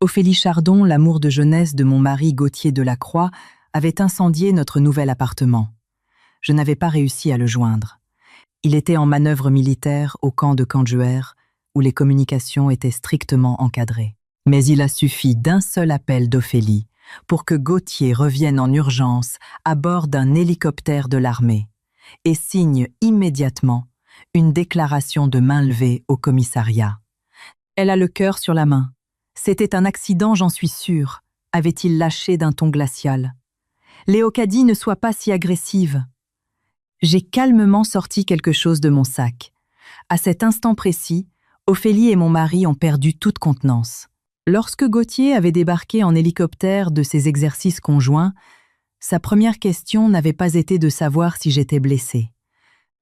Ophélie Chardon, l'amour de jeunesse de mon mari Gauthier Delacroix, avait incendié notre nouvel appartement. Je n'avais pas réussi à le joindre. Il était en manœuvre militaire au camp de Candjuer, où les communications étaient strictement encadrées. Mais il a suffi d'un seul appel d'Ophélie pour que Gauthier revienne en urgence à bord d'un hélicoptère de l'armée et signe immédiatement une déclaration de main levée au commissariat. Elle a le cœur sur la main. C'était un accident, j'en suis sûre, avait-il lâché d'un ton glacial. Léocadie, ne sois pas si agressive. J'ai calmement sorti quelque chose de mon sac. À cet instant précis, Ophélie et mon mari ont perdu toute contenance. Lorsque Gauthier avait débarqué en hélicoptère de ses exercices conjoints, sa première question n'avait pas été de savoir si j'étais blessée.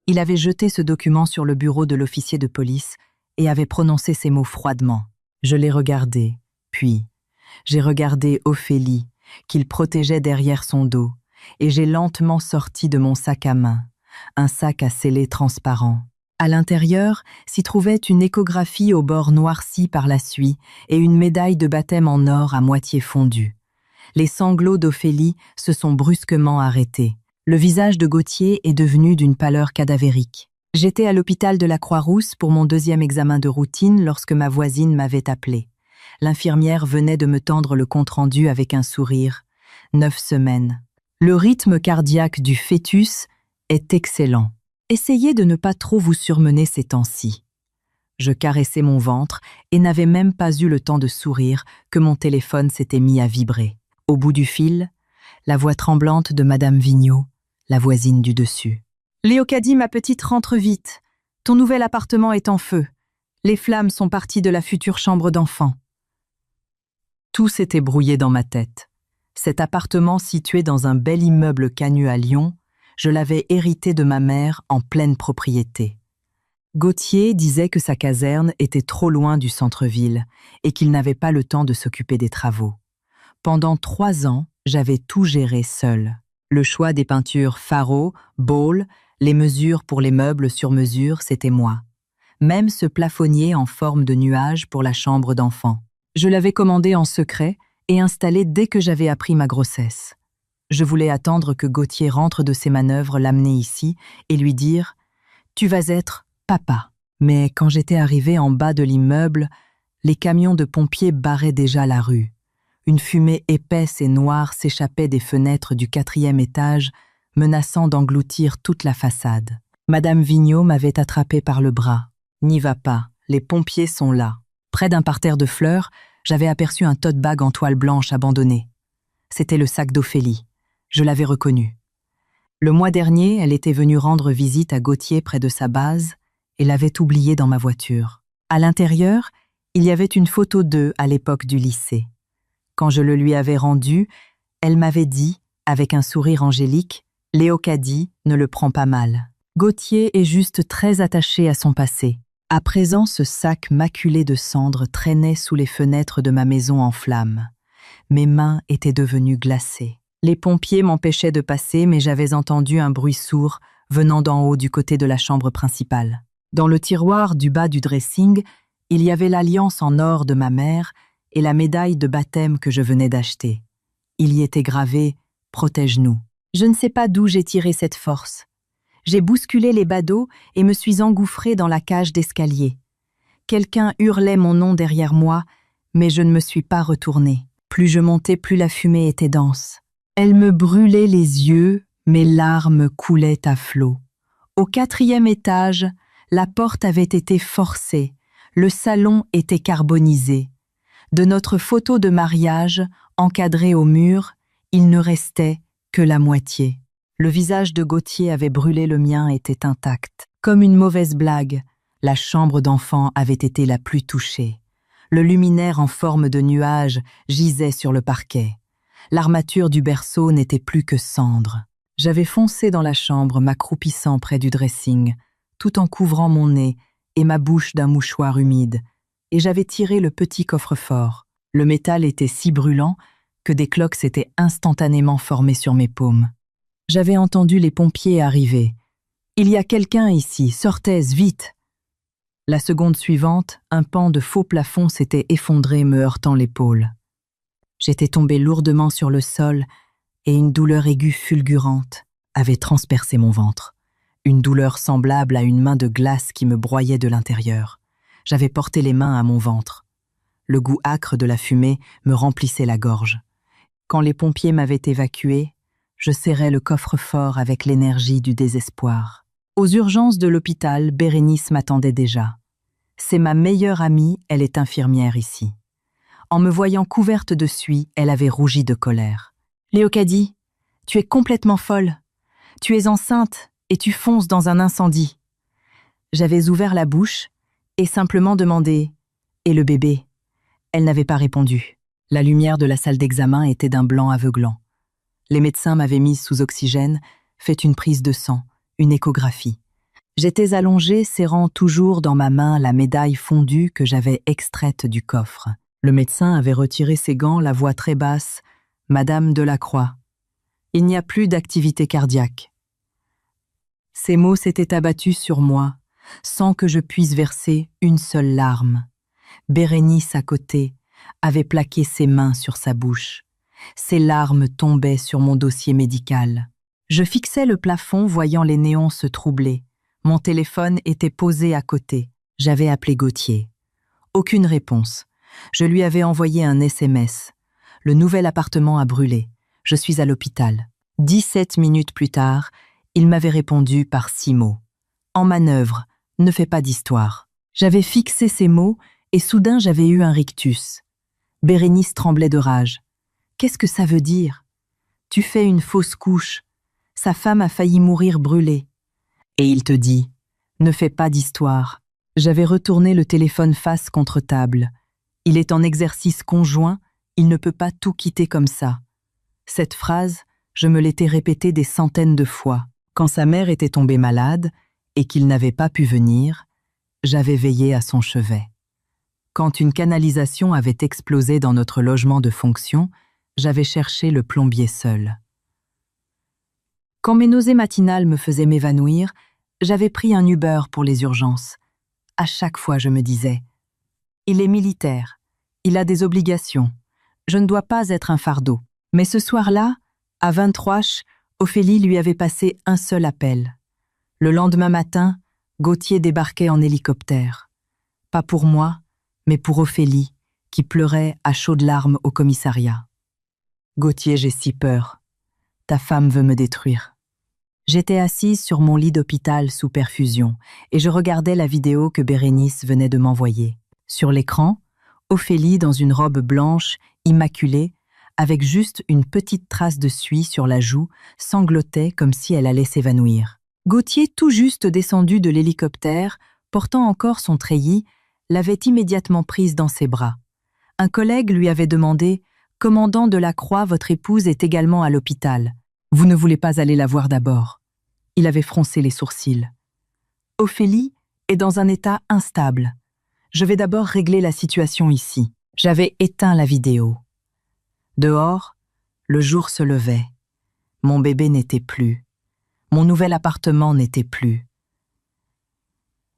Il avait jeté ce document sur le bureau de l'officier de police et avait prononcé ces mots froidement. Je l'ai regardé, puis j'ai regardé Ophélie, qu'il protégeait derrière son dos, et j'ai lentement sorti de mon sac à main, un sac à scellé transparent. À l'intérieur s'y trouvait une échographie au bord noirci par la suie et une médaille de baptême en or à moitié fondue. Les sanglots d'Ophélie se sont brusquement arrêtés. Le visage de Gauthier est devenu d'une pâleur cadavérique. J'étais à l'hôpital de la Croix-Rousse pour mon 2e examen de routine lorsque ma voisine m'avait appelé. L'infirmière venait de me tendre le compte-rendu avec un sourire. 9 semaines. Le rythme cardiaque du fœtus est excellent. Essayez de ne pas trop vous surmener ces temps-ci. Je caressais mon ventre et n'avais même pas eu le temps de sourire que mon téléphone s'était mis à vibrer. Au bout du fil, la voix tremblante de Madame Vigneault, la voisine du dessus. « Léocadie, ma petite, rentre vite. Ton nouvel appartement est en feu. Les flammes sont parties de la future chambre d'enfant. » Tout s'était brouillé dans ma tête. Cet appartement situé dans un bel immeuble Cagneux à Lyon, je l'avais hérité de ma mère en pleine propriété. Gauthier disait que sa caserne était trop loin du centre-ville et qu'il n'avait pas le temps de s'occuper des travaux. Pendant 3 ans, j'avais tout géré seul. Le choix des peintures Faro, Ball, les mesures pour les meubles sur mesure, c'était moi. Même ce plafonnier en forme de nuage pour la chambre d'enfant. Je l'avais commandé en secret et installé dès que j'avais appris ma grossesse. Je voulais attendre que Gauthier rentre de ses manœuvres, l'amener ici et lui dire « Tu vas être papa ». Mais quand j'étais arrivée en bas de l'immeuble, les camions de pompiers barraient déjà la rue. Une fumée épaisse et noire s'échappait des fenêtres du 4e étage, menaçant d'engloutir toute la façade. Madame Vigneault m'avait attrapée par le bras. « N'y va pas, les pompiers sont là ». Près d'un parterre de fleurs, j'avais aperçu un tote bag en toile blanche abandonné. C'était le sac d'Ophélie. Je l'avais reconnu. Le mois dernier, elle était venue rendre visite à Gauthier près de sa base et l'avait oublié dans ma voiture. À l'intérieur, il y avait une photo d'eux à l'époque du lycée. Quand je le lui avais rendu, elle m'avait dit, avec un sourire angélique, « Léocadie, ne le prends pas mal. Gauthier est juste très attaché à son passé. » À présent, ce sac maculé de cendres traînait sous les fenêtres de ma maison en flammes. Mes mains étaient devenues glacées. Les pompiers m'empêchaient de passer, mais j'avais entendu un bruit sourd venant d'en haut du côté de la chambre principale. Dans le tiroir du bas du dressing, il y avait l'alliance en or de ma mère et la médaille de baptême que je venais d'acheter. Il y était gravé « Protège-nous ». Je ne sais pas d'où j'ai tiré cette force. J'ai bousculé les badauds et me suis engouffrée dans la cage d'escalier. Quelqu'un hurlait mon nom derrière moi, mais je ne me suis pas retournée. Plus je montais, plus la fumée était dense. Elle me brûlait les yeux, mes larmes coulaient à flots. Au 4e étage, la porte avait été forcée, le salon était carbonisé. De notre photo de mariage, encadrée au mur, il ne restait que la moitié. Le visage de Gauthier avait brûlé, le mien était intact. Comme une mauvaise blague, la chambre d'enfant avait été la plus touchée. Le luminaire en forme de nuage gisait sur le parquet. L'armature du berceau n'était plus que cendre. J'avais foncé dans la chambre, m'accroupissant près du dressing, tout en couvrant mon nez et ma bouche d'un mouchoir humide, et j'avais tiré le petit coffre-fort. Le métal était si brûlant que des cloques s'étaient instantanément formées sur mes paumes. J'avais entendu les pompiers arriver. « Il y a quelqu'un ici, sortez, vite !» La seconde suivante, un pan de faux plafond s'était effondré me heurtant l'épaule. J'étais tombée lourdement sur le sol et une douleur aiguë fulgurante avait transpercé mon ventre. Une douleur semblable à une main de glace qui me broyait de l'intérieur. J'avais porté les mains à mon ventre. Le goût âcre de la fumée me remplissait la gorge. Quand les pompiers m'avaient évacué, je serrais le coffre-fort avec l'énergie du désespoir. Aux urgences de l'hôpital, Bérénice m'attendait déjà. C'est ma meilleure amie, elle est infirmière ici. En me voyant couverte de suie, elle avait rougi de colère. « Léocadie, tu es complètement folle. Tu es enceinte et tu fonces dans un incendie. » J'avais ouvert la bouche et simplement demandé « Et le bébé ?» Elle n'avait pas répondu. La lumière de la salle d'examen était d'un blanc aveuglant. Les médecins m'avaient mise sous oxygène, fait une prise de sang, une échographie. J'étais allongée, serrant toujours dans ma main la médaille fondue que j'avais extraite du coffre. Le médecin avait retiré ses gants, la voix très basse. « Madame Delacroix, il n'y a plus d'activité cardiaque. » Ces mots s'étaient abattus sur moi, sans que je puisse verser une seule larme. Bérénice, à côté, avait plaqué ses mains sur sa bouche. Ses larmes tombaient sur mon dossier médical. Je fixais le plafond, voyant les néons se troubler. Mon téléphone était posé à côté. J'avais appelé Gauthier. Aucune réponse. Je lui avais envoyé un SMS. Le nouvel appartement a brûlé. Je suis à l'hôpital. 17 minutes plus tard, il m'avait répondu par 6 mots. En manœuvre, ne fais pas d'histoire. J'avais fixé ces mots et soudain j'avais eu un rictus. Bérénice tremblait de rage. Qu'est-ce que ça veut dire? Tu fais une fausse couche. Sa femme a failli mourir brûlée. Et il te dit, ne fais pas d'histoire. J'avais retourné le téléphone face contre table. Il est en exercice conjoint, il ne peut pas tout quitter comme ça. Cette phrase, je me l'étais répétée des centaines de fois. Quand sa mère était tombée malade et qu'il n'avait pas pu venir, j'avais veillé à son chevet. Quand une canalisation avait explosé dans notre logement de fonction, j'avais cherché le plombier seul. Quand mes nausées matinales me faisaient m'évanouir, j'avais pris un Uber pour les urgences. À chaque fois, je me disais « Il est militaire, il a des obligations, je ne dois pas être un fardeau. » Mais ce soir-là, à 23h, Ophélie lui avait passé un seul appel. Le lendemain matin, Gauthier débarquait en hélicoptère. Pas pour moi, mais pour Ophélie, qui pleurait à chaudes larmes au commissariat. « Gauthier, j'ai si peur. Ta femme veut me détruire. » J'étais assise sur mon lit d'hôpital sous perfusion et je regardais la vidéo que Bérénice venait de m'envoyer. Sur l'écran, Ophélie, dans une robe blanche, immaculée, avec juste une petite trace de suie sur la joue, sanglotait comme si elle allait s'évanouir. Gauthier, tout juste descendu de l'hélicoptère, portant encore son treillis, l'avait immédiatement prise dans ses bras. Un collègue lui avait demandé « Commandant Delacroix, votre épouse est également à l'hôpital. Vous ne voulez pas aller la voir d'abord ?» Il avait froncé les sourcils. « Ophélie est dans un état instable. Je vais d'abord régler la situation ici. » J'avais éteint la vidéo. Dehors, le jour se levait. Mon bébé n'était plus. Mon nouvel appartement n'était plus.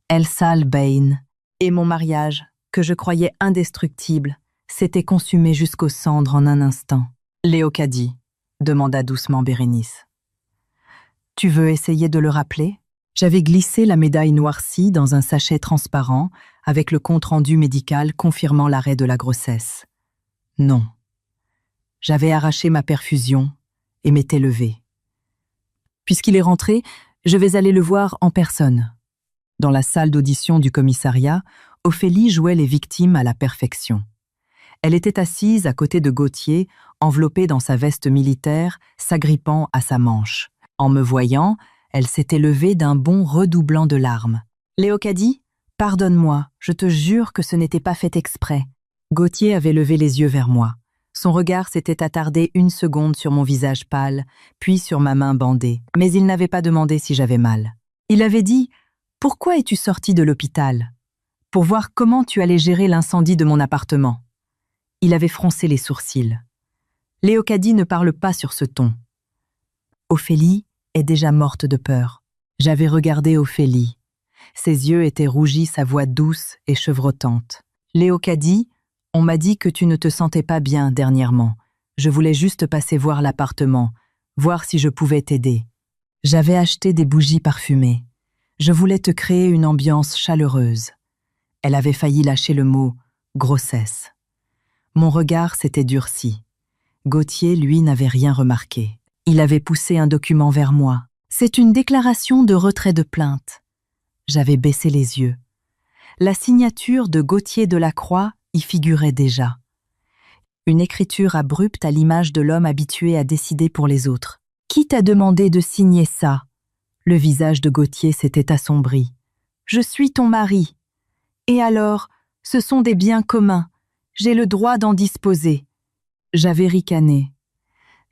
Elsa Albain et mon mariage, que je croyais indestructible, s'était consumé jusqu'aux cendres en un instant. « Léocadie, » demanda doucement Bérénice. « Tu veux essayer de le rappeler ?» J'avais glissé la médaille noircie dans un sachet transparent avec le compte-rendu médical confirmant l'arrêt de la grossesse. Non. J'avais arraché ma perfusion et m'étais levée. Puisqu'il est rentré, je vais aller le voir en personne. Dans la salle d'audition du commissariat, Ophélie jouait les victimes à la perfection. Elle était assise à côté de Gauthier, enveloppée dans sa veste militaire, s'agrippant à sa manche. En me voyant, elle s'était levée d'un bond redoublant de larmes. « Léocadie, pardonne-moi, je te jure que ce n'était pas fait exprès. » Gauthier avait levé les yeux vers moi. Son regard s'était attardé une seconde sur mon visage pâle, puis sur ma main bandée. Mais il n'avait pas demandé si j'avais mal. Il avait dit « Pourquoi es-tu sortie de l'hôpital ?»« Pour voir comment tu allais gérer l'incendie de mon appartement. » Il avait froncé les sourcils. « Léocadie ne parle pas sur ce ton. » Ophélie est déjà morte de peur. J'avais regardé Ophélie. Ses yeux étaient rougis, sa voix douce et chevrotante. « Léocadie, on m'a dit que tu ne te sentais pas bien dernièrement. Je voulais juste passer voir l'appartement, voir si je pouvais t'aider. J'avais acheté des bougies parfumées. Je voulais te créer une ambiance chaleureuse. » Elle avait failli lâcher le mot « grossesse ». Mon regard s'était durci. Gauthier, lui, n'avait rien remarqué. Il avait poussé un document vers moi. C'est une déclaration de retrait de plainte. J'avais baissé les yeux. La signature de Gauthier de la Croix y figurait déjà. Une écriture abrupte à l'image de l'homme habitué à décider pour les autres. « Qui t'a demandé de signer ça ?» Le visage de Gauthier s'était assombri. « Je suis ton mari. Et alors, ce sont des biens communs. J'ai le droit d'en disposer. » J'avais ricané.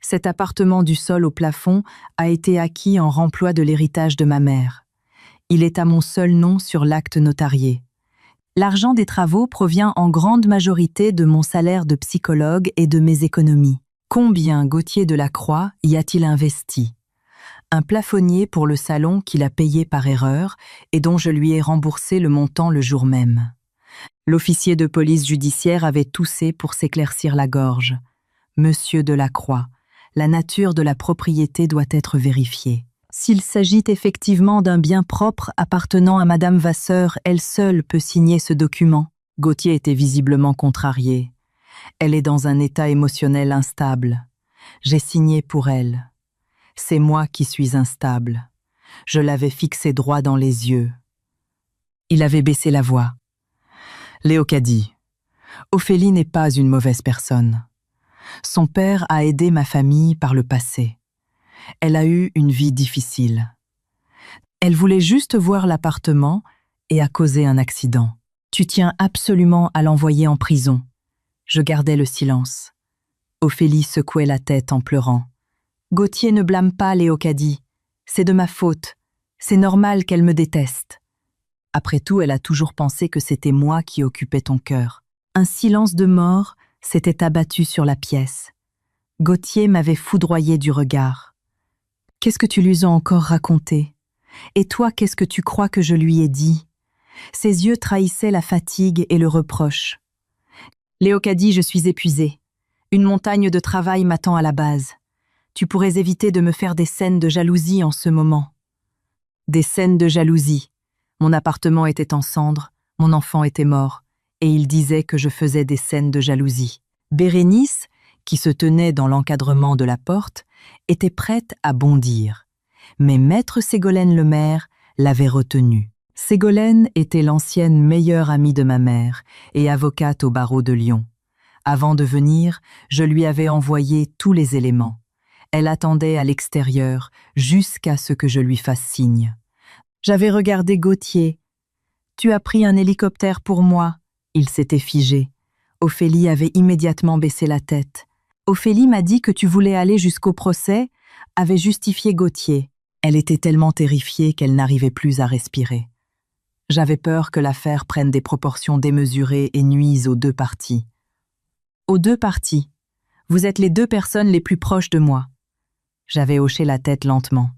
Cet appartement du sol au plafond a été acquis en remploi de l'héritage de ma mère. Il est à mon seul nom sur l'acte notarié. L'argent des travaux provient en grande majorité de mon salaire de psychologue et de mes économies. Combien Gauthier de la Croix y a-t-il investi? Un plafonnier pour le salon qu'il a payé par erreur et dont je lui ai remboursé le montant le jour même. L'officier de police judiciaire avait toussé pour s'éclaircir la gorge. Monsieur de la Croix, la nature de la propriété doit être vérifiée. S'il s'agit effectivement d'un bien propre appartenant à Madame Vasseur, elle seule peut signer ce document. Gauthier était visiblement contrarié. Elle est dans un état émotionnel instable. J'ai signé pour elle. C'est moi qui suis instable. Je l'avais fixé droit dans les yeux. Il avait baissé la voix. Léocadie, Ophélie n'est pas une mauvaise personne. Son père a aidé ma famille par le passé. Elle a eu une vie difficile. Elle voulait juste voir l'appartement et a causé un accident. Tu tiens absolument à l'envoyer en prison. Je gardais le silence. Ophélie secouait la tête en pleurant. Gauthier ne blâme pas Léocadie. C'est de ma faute. C'est normal qu'elle me déteste. Après tout, elle a toujours pensé que c'était moi qui occupais ton cœur. Un silence de mort s'était abattu sur la pièce. Gauthier m'avait foudroyé du regard. Qu'est-ce que tu lui as encore raconté? Et toi, qu'est-ce que tu crois que je lui ai dit? Ses yeux trahissaient la fatigue et le reproche. Léocadie, je suis épuisée. Une montagne de travail m'attend à la base. Tu pourrais éviter de me faire des scènes de jalousie en ce moment. Des scènes de jalousie. Mon appartement était en cendres, mon enfant était mort, et il disait que je faisais des scènes de jalousie. Bérénice, qui se tenait dans l'encadrement de la porte, était prête à bondir. Mais maître Ségolène Lemaire l'avait retenue. Ségolène était l'ancienne meilleure amie de ma mère et avocate au barreau de Lyon. Avant de venir, je lui avais envoyé tous les éléments. Elle attendait à l'extérieur jusqu'à ce que je lui fasse signe. J'avais regardé Gauthier. « Tu as pris un hélicoptère pour moi ?» Il s'était figé. Ophélie avait immédiatement baissé la tête. « Ophélie m'a dit que tu voulais aller jusqu'au procès », avait justifié Gauthier. Elle était tellement terrifiée qu'elle n'arrivait plus à respirer. J'avais peur que l'affaire prenne des proportions démesurées et nuise aux deux parties. « Aux deux parties. Vous êtes les deux personnes les plus proches de moi. » J'avais hoché la tête lentement.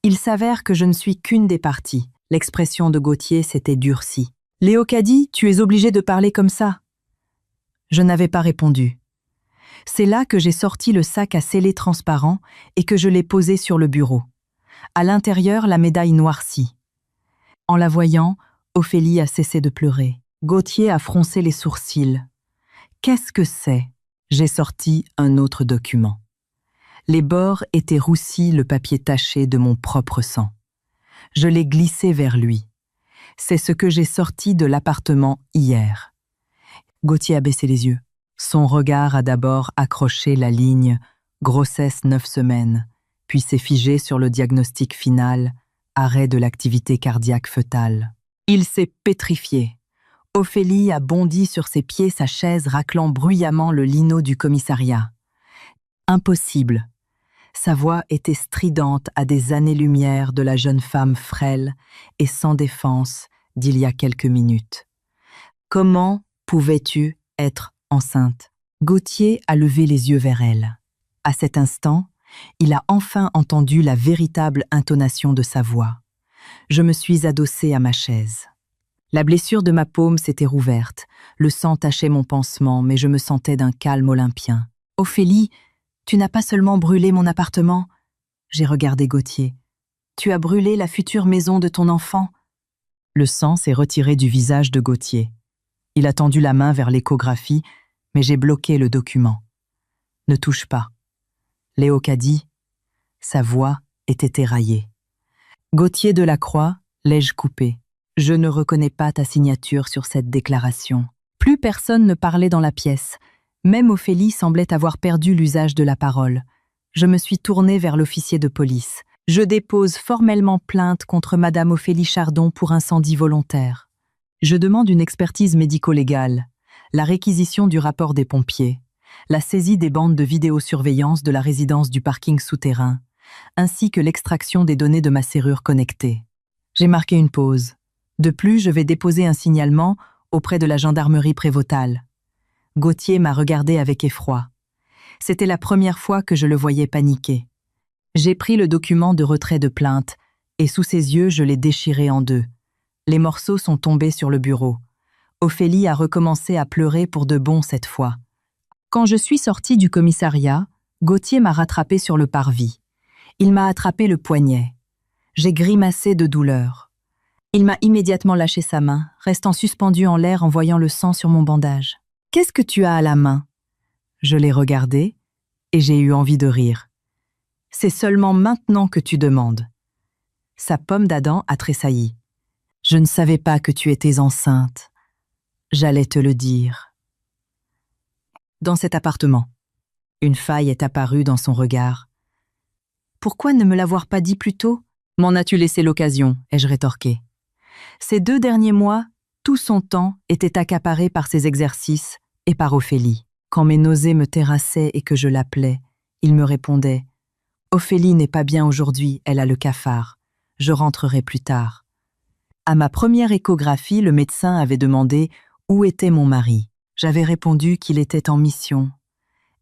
Il s'avère que je ne suis qu'une des parties. L'expression de Gauthier s'était durcie. « Léocadie, tu es obligée de parler comme ça. » Je n'avais pas répondu. C'est là que j'ai sorti le sac à scellés transparent et que je l'ai posé sur le bureau. À l'intérieur, la médaille noircie. En la voyant, Ophélie a cessé de pleurer. Gauthier a froncé les sourcils. « Qu'est-ce que c'est ?» J'ai sorti un autre document. Les bords étaient roussis, le papier taché de mon propre sang. Je l'ai glissé vers lui. C'est ce que j'ai sorti de l'appartement hier. Gauthier a baissé les yeux. Son regard a d'abord accroché la ligne « grossesse 9 semaines », puis s'est figé sur le diagnostic final « arrêt de l'activité cardiaque fœtale ». Il s'est pétrifié. Ophélie a bondi sur ses pieds, sa chaise raclant bruyamment le lino du commissariat. Impossible. Sa voix était stridente à des années-lumière de la jeune femme frêle et sans défense d'il y a quelques minutes. Comment pouvais-tu être enceinte? Gauthier a levé les yeux vers elle. À cet instant, il a enfin entendu la véritable intonation de sa voix. Je me suis adossée à ma chaise. La blessure de ma paume s'était rouverte. Le sang tachait mon pansement, mais je me sentais d'un calme olympien. « Ophélie, tu n'as pas seulement brûlé mon appartement. » J'ai regardé Gauthier. « Tu as brûlé la future maison de ton enfant. » Le sang s'est retiré du visage de Gauthier. Il a tendu la main vers l'échographie, mais j'ai bloqué le document. « Ne touche pas. » Léocadie, sa voix était éraillée. « Gauthier de la Croix, l'ai-je coupé. Je ne reconnais pas ta signature sur cette déclaration. » Plus personne ne parlait dans la pièce. Même Ophélie semblait avoir perdu l'usage de la parole. Je me suis tournée vers l'officier de police. « Je dépose formellement plainte contre Madame Ophélie Chardon pour incendie volontaire. Je demande une expertise médico-légale, la réquisition du rapport des pompiers, la saisie des bandes de vidéosurveillance de la résidence du parking souterrain, ainsi que l'extraction des données de ma serrure connectée. » J'ai marqué une pause. De plus, je vais déposer un signalement auprès de la gendarmerie prévôtale. Gauthier m'a regardé avec effroi. C'était la première fois que je le voyais paniquer. J'ai pris le document de retrait de plainte et sous ses yeux, je l'ai déchiré en deux. Les morceaux sont tombés sur le bureau. Ophélie a recommencé à pleurer pour de bon cette fois. Quand je suis sortie du commissariat, Gauthier m'a rattrapé sur le parvis. Il m'a attrapé le poignet. J'ai grimacé de douleur. Il m'a immédiatement lâché sa main, restant suspendu en l'air en voyant le sang sur mon bandage. « Qu'est-ce que tu as à la main ?» Je l'ai regardé et j'ai eu envie de rire. « C'est seulement maintenant que tu demandes. » Sa pomme d'Adam a tressailli. « Je ne savais pas que tu étais enceinte. J'allais te le dire. » Dans cet appartement, une faille est apparue dans son regard. « Pourquoi ne me l'avoir pas dit plus tôt ? M'en as-tu laissé l'occasion ?» ai-je rétorqué. Ces 2 derniers mois, tout son temps était accaparé par ses exercices et par Ophélie. Quand mes nausées me terrassaient et que je l'appelais, il me répondait « Ophélie n'est pas bien aujourd'hui, elle a le cafard. Je rentrerai plus tard. » À ma première échographie, le médecin avait demandé où était mon mari. J'avais répondu qu'il était en mission.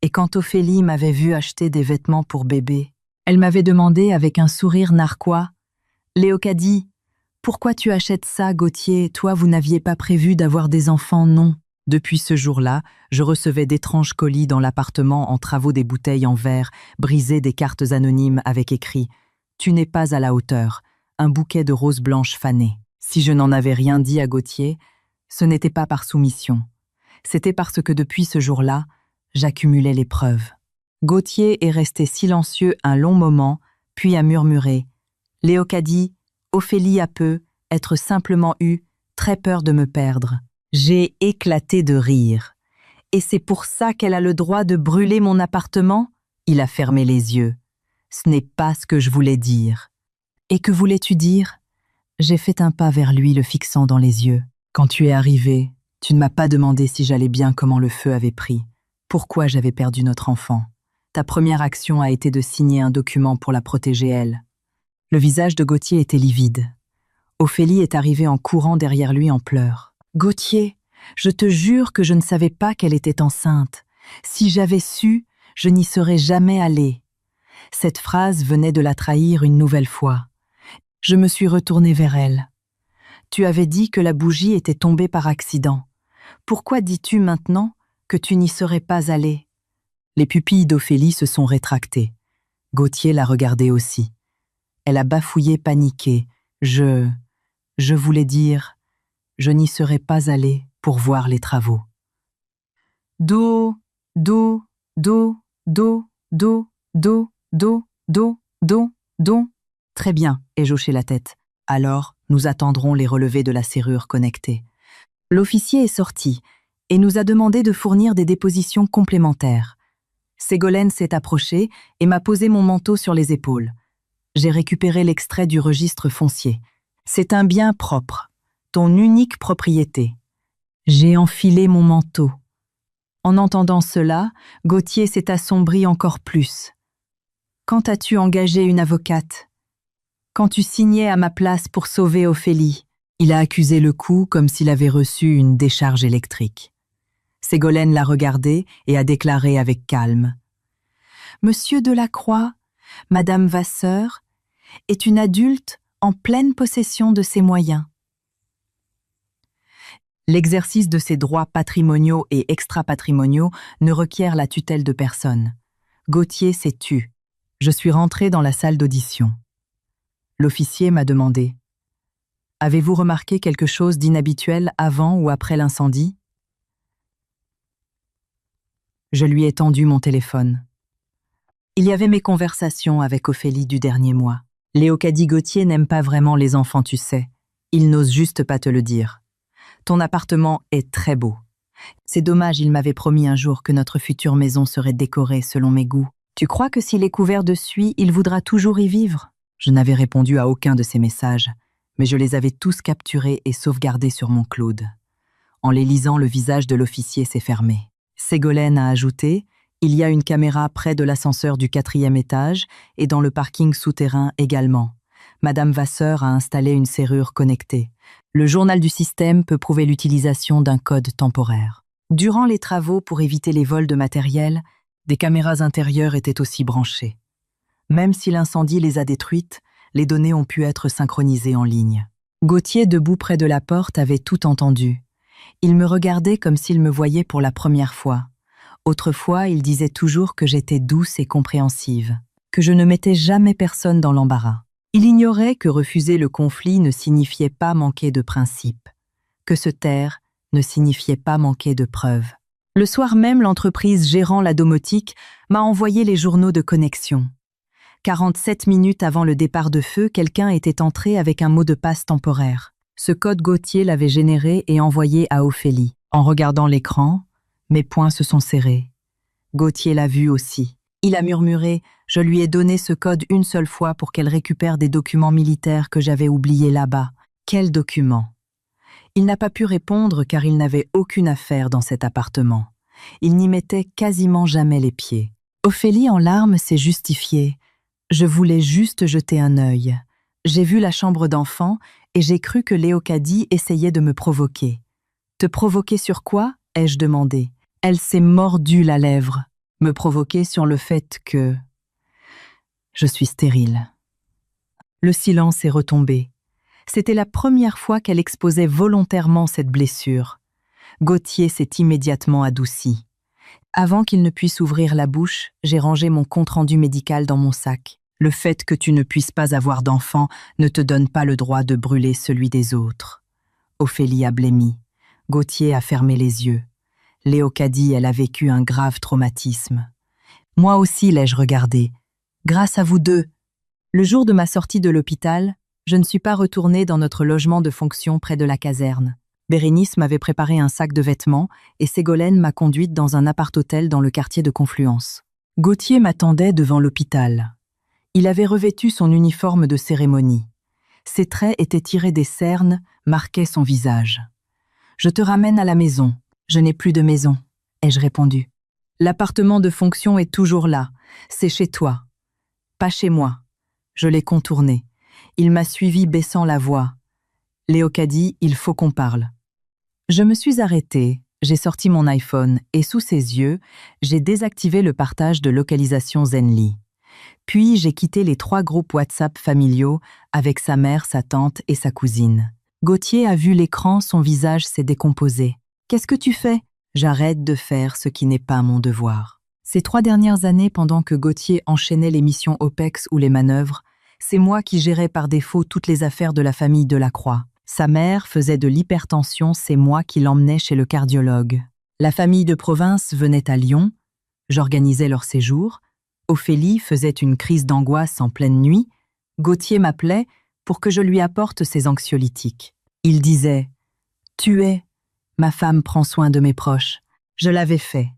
Et quand Ophélie m'avait vu acheter des vêtements pour bébé, elle m'avait demandé avec un sourire narquois « Léocadie, pourquoi tu achètes ça, Gauthier? Toi, vous n'aviez pas prévu d'avoir des enfants, non ?» Depuis ce jour-là, je recevais d'étranges colis dans l'appartement en travaux, des bouteilles en verre, brisées, des cartes anonymes avec écrit « Tu n'es pas à la hauteur », un bouquet de roses blanches fanées. Si je n'en avais rien dit à Gauthier, ce n'était pas par soumission. C'était parce que depuis ce jour-là, j'accumulais les preuves. Gauthier est resté silencieux un long moment, puis a murmuré « Léocadie, Ophélie a peu, être simplement eu, très peur de me perdre. » J'ai éclaté de rire. « Et c'est pour ça qu'elle a le droit de brûler mon appartement ?» Il a fermé les yeux. « Ce n'est pas ce que je voulais dire. »« Et que voulais-tu dire ?» J'ai fait un pas vers lui, le fixant dans les yeux. « Quand tu es arrivé, tu ne m'as pas demandé si j'allais bien, comment le feu avait pris, pourquoi j'avais perdu notre enfant. Ta première action a été de signer un document pour la protéger, elle. » Le visage de Gauthier était livide. Ophélie est arrivée en courant derrière lui en pleurs. « Gauthier, je te jure que je ne savais pas qu'elle était enceinte. Si j'avais su, je n'y serais jamais allée. » Cette phrase venait de la trahir une nouvelle fois. Je me suis retournée vers elle. « Tu avais dit que la bougie était tombée par accident. Pourquoi dis-tu maintenant que tu n'y serais pas allée ?» Les pupilles d'Ophélie se sont rétractées. Gauthier l'a regardée aussi. Elle a bafouillé, paniquée. Je voulais dire, je n'y serais pas allée pour voir les travaux. Do, do, do, do, do, do, do, do, do, do. Très bien, ai-je hoché la tête. Alors, nous attendrons les relevés de la serrure connectée. L'officier est sorti et nous a demandé de fournir des dépositions complémentaires. Ségolène s'est approchée et m'a posé mon manteau sur les épaules. J'ai récupéré l'extrait du registre foncier. C'est un bien propre, ton unique propriété. J'ai enfilé mon manteau. En entendant cela, Gauthier s'est assombri encore plus. Quand as-tu engagé une avocate? Quand tu signais à ma place pour sauver Ophélie? Il a accusé le coup comme s'il avait reçu une décharge électrique. Ségolène l'a regardé et a déclaré avec calme. « Monsieur Delacroix, Madame Vasseur, est une adulte en pleine possession de ses moyens. L'exercice de ses droits patrimoniaux et extra-patrimoniaux ne requiert la tutelle de personne. Gauthier s'est tu. Je suis rentré dans la salle d'audition. L'officier m'a demandé « Avez-vous remarqué quelque chose d'inhabituel avant ou après l'incendie ?» Je lui ai tendu mon téléphone. Il y avait mes conversations avec Ophélie du dernier mois. Léocadie Gauthier n'aime pas vraiment les enfants, tu sais. Il n'ose juste pas te le dire. Ton appartement est très beau. C'est dommage, il m'avait promis un jour que notre future maison serait décorée selon mes goûts. Tu crois que s'il est couvert de suie, il voudra toujours y vivre ? Je n'avais répondu à aucun de ces messages, mais je les avais tous capturés et sauvegardés sur mon Claude. En les lisant, le visage de l'officier s'est fermé. Ségolène a ajouté « Il y a une caméra près de l'ascenseur du 4e étage et dans le parking souterrain également. Madame Vasseur a installé une serrure connectée. Le journal du système peut prouver l'utilisation d'un code temporaire. » Durant les travaux pour éviter les vols de matériel, des caméras intérieures étaient aussi branchées. Même si l'incendie les a détruites, les données ont pu être synchronisées en ligne. Gauthier, debout près de la porte, avait tout entendu. Il me regardait comme s'il me voyait pour la première fois. Autrefois, il disait toujours que j'étais douce et compréhensive, que je ne mettais jamais personne dans l'embarras. Il ignorait que refuser le conflit ne signifiait pas manquer de principes, que se taire ne signifiait pas manquer de preuves. Le soir même, l'entreprise gérant la domotique m'a envoyé les journaux de connexion. 47 minutes avant le départ de feu, quelqu'un était entré avec un mot de passe temporaire. Ce code Gauthier l'avait généré et envoyé à Ophélie. En regardant l'écran, mes poings se sont serrés. Gauthier l'a vu aussi. Il a murmuré « Je lui ai donné ce code une seule fois pour qu'elle récupère des documents militaires que j'avais oubliés là-bas. Quels documents ?» Il n'a pas pu répondre car il n'avait aucune affaire dans cet appartement. Il n'y mettait quasiment jamais les pieds. Ophélie en larmes s'est justifiée. « Je voulais juste jeter un œil. J'ai vu la chambre d'enfant et j'ai cru que Léocadie essayait de me provoquer. »« Te provoquer sur quoi ?» ai-je demandé. Elle s'est mordue la lèvre. Me provoquer sur le fait que je suis stérile. Le silence est retombé. C'était la première fois qu'elle exposait volontairement cette blessure. Gauthier s'est immédiatement adouci. Avant qu'il ne puisse ouvrir la bouche, j'ai rangé mon compte-rendu médical dans mon sac. Le fait que tu ne puisses pas avoir d'enfant ne te donne pas le droit de brûler celui des autres. Ophélie a blêmi. Gauthier a fermé les yeux. Léocadie, elle a vécu un grave traumatisme. Moi aussi l'ai-je regardé. Grâce à vous deux. Le jour de ma sortie de l'hôpital, je ne suis pas retournée dans notre logement de fonction près de la caserne. Bérénice m'avait préparé un sac de vêtements et Ségolène m'a conduite dans un appart-hôtel dans le quartier de Confluence. Gauthier m'attendait devant l'hôpital. Il avait revêtu son uniforme de cérémonie. Ses traits étaient tirés des cernes, marquaient son visage. « Je te ramène à la maison. » « Je n'ai plus de maison, » ai-je répondu. « L'appartement de fonction est toujours là. C'est chez toi. » « Pas chez moi. » Je l'ai contourné. Il m'a suivi baissant la voix. « Léocadie, il faut qu'on parle. » Je me suis arrêtée, j'ai sorti mon iPhone et sous ses yeux, j'ai désactivé le partage de localisation Zenly. Puis j'ai quitté les 3 groupes WhatsApp familiaux avec sa mère, sa tante et sa cousine. Gauthier a vu l'écran, son visage s'est décomposé. « Qu'est-ce que tu fais ?» J'arrête de faire ce qui n'est pas mon devoir. Ces 3 dernières années, pendant que Gauthier enchaînait les missions OPEX ou les manœuvres, c'est moi qui gérais par défaut toutes les affaires de la famille Delacroix. Sa mère faisait de l'hypertension, c'est moi qui l'emmenais chez le cardiologue. La famille de province venait à Lyon, j'organisais leur séjour. Ophélie faisait une crise d'angoisse en pleine nuit. Gauthier m'appelait pour que je lui apporte ses anxiolytiques. Il disait « Tu es... » Ma femme prend soin de mes proches. Je l'avais fait.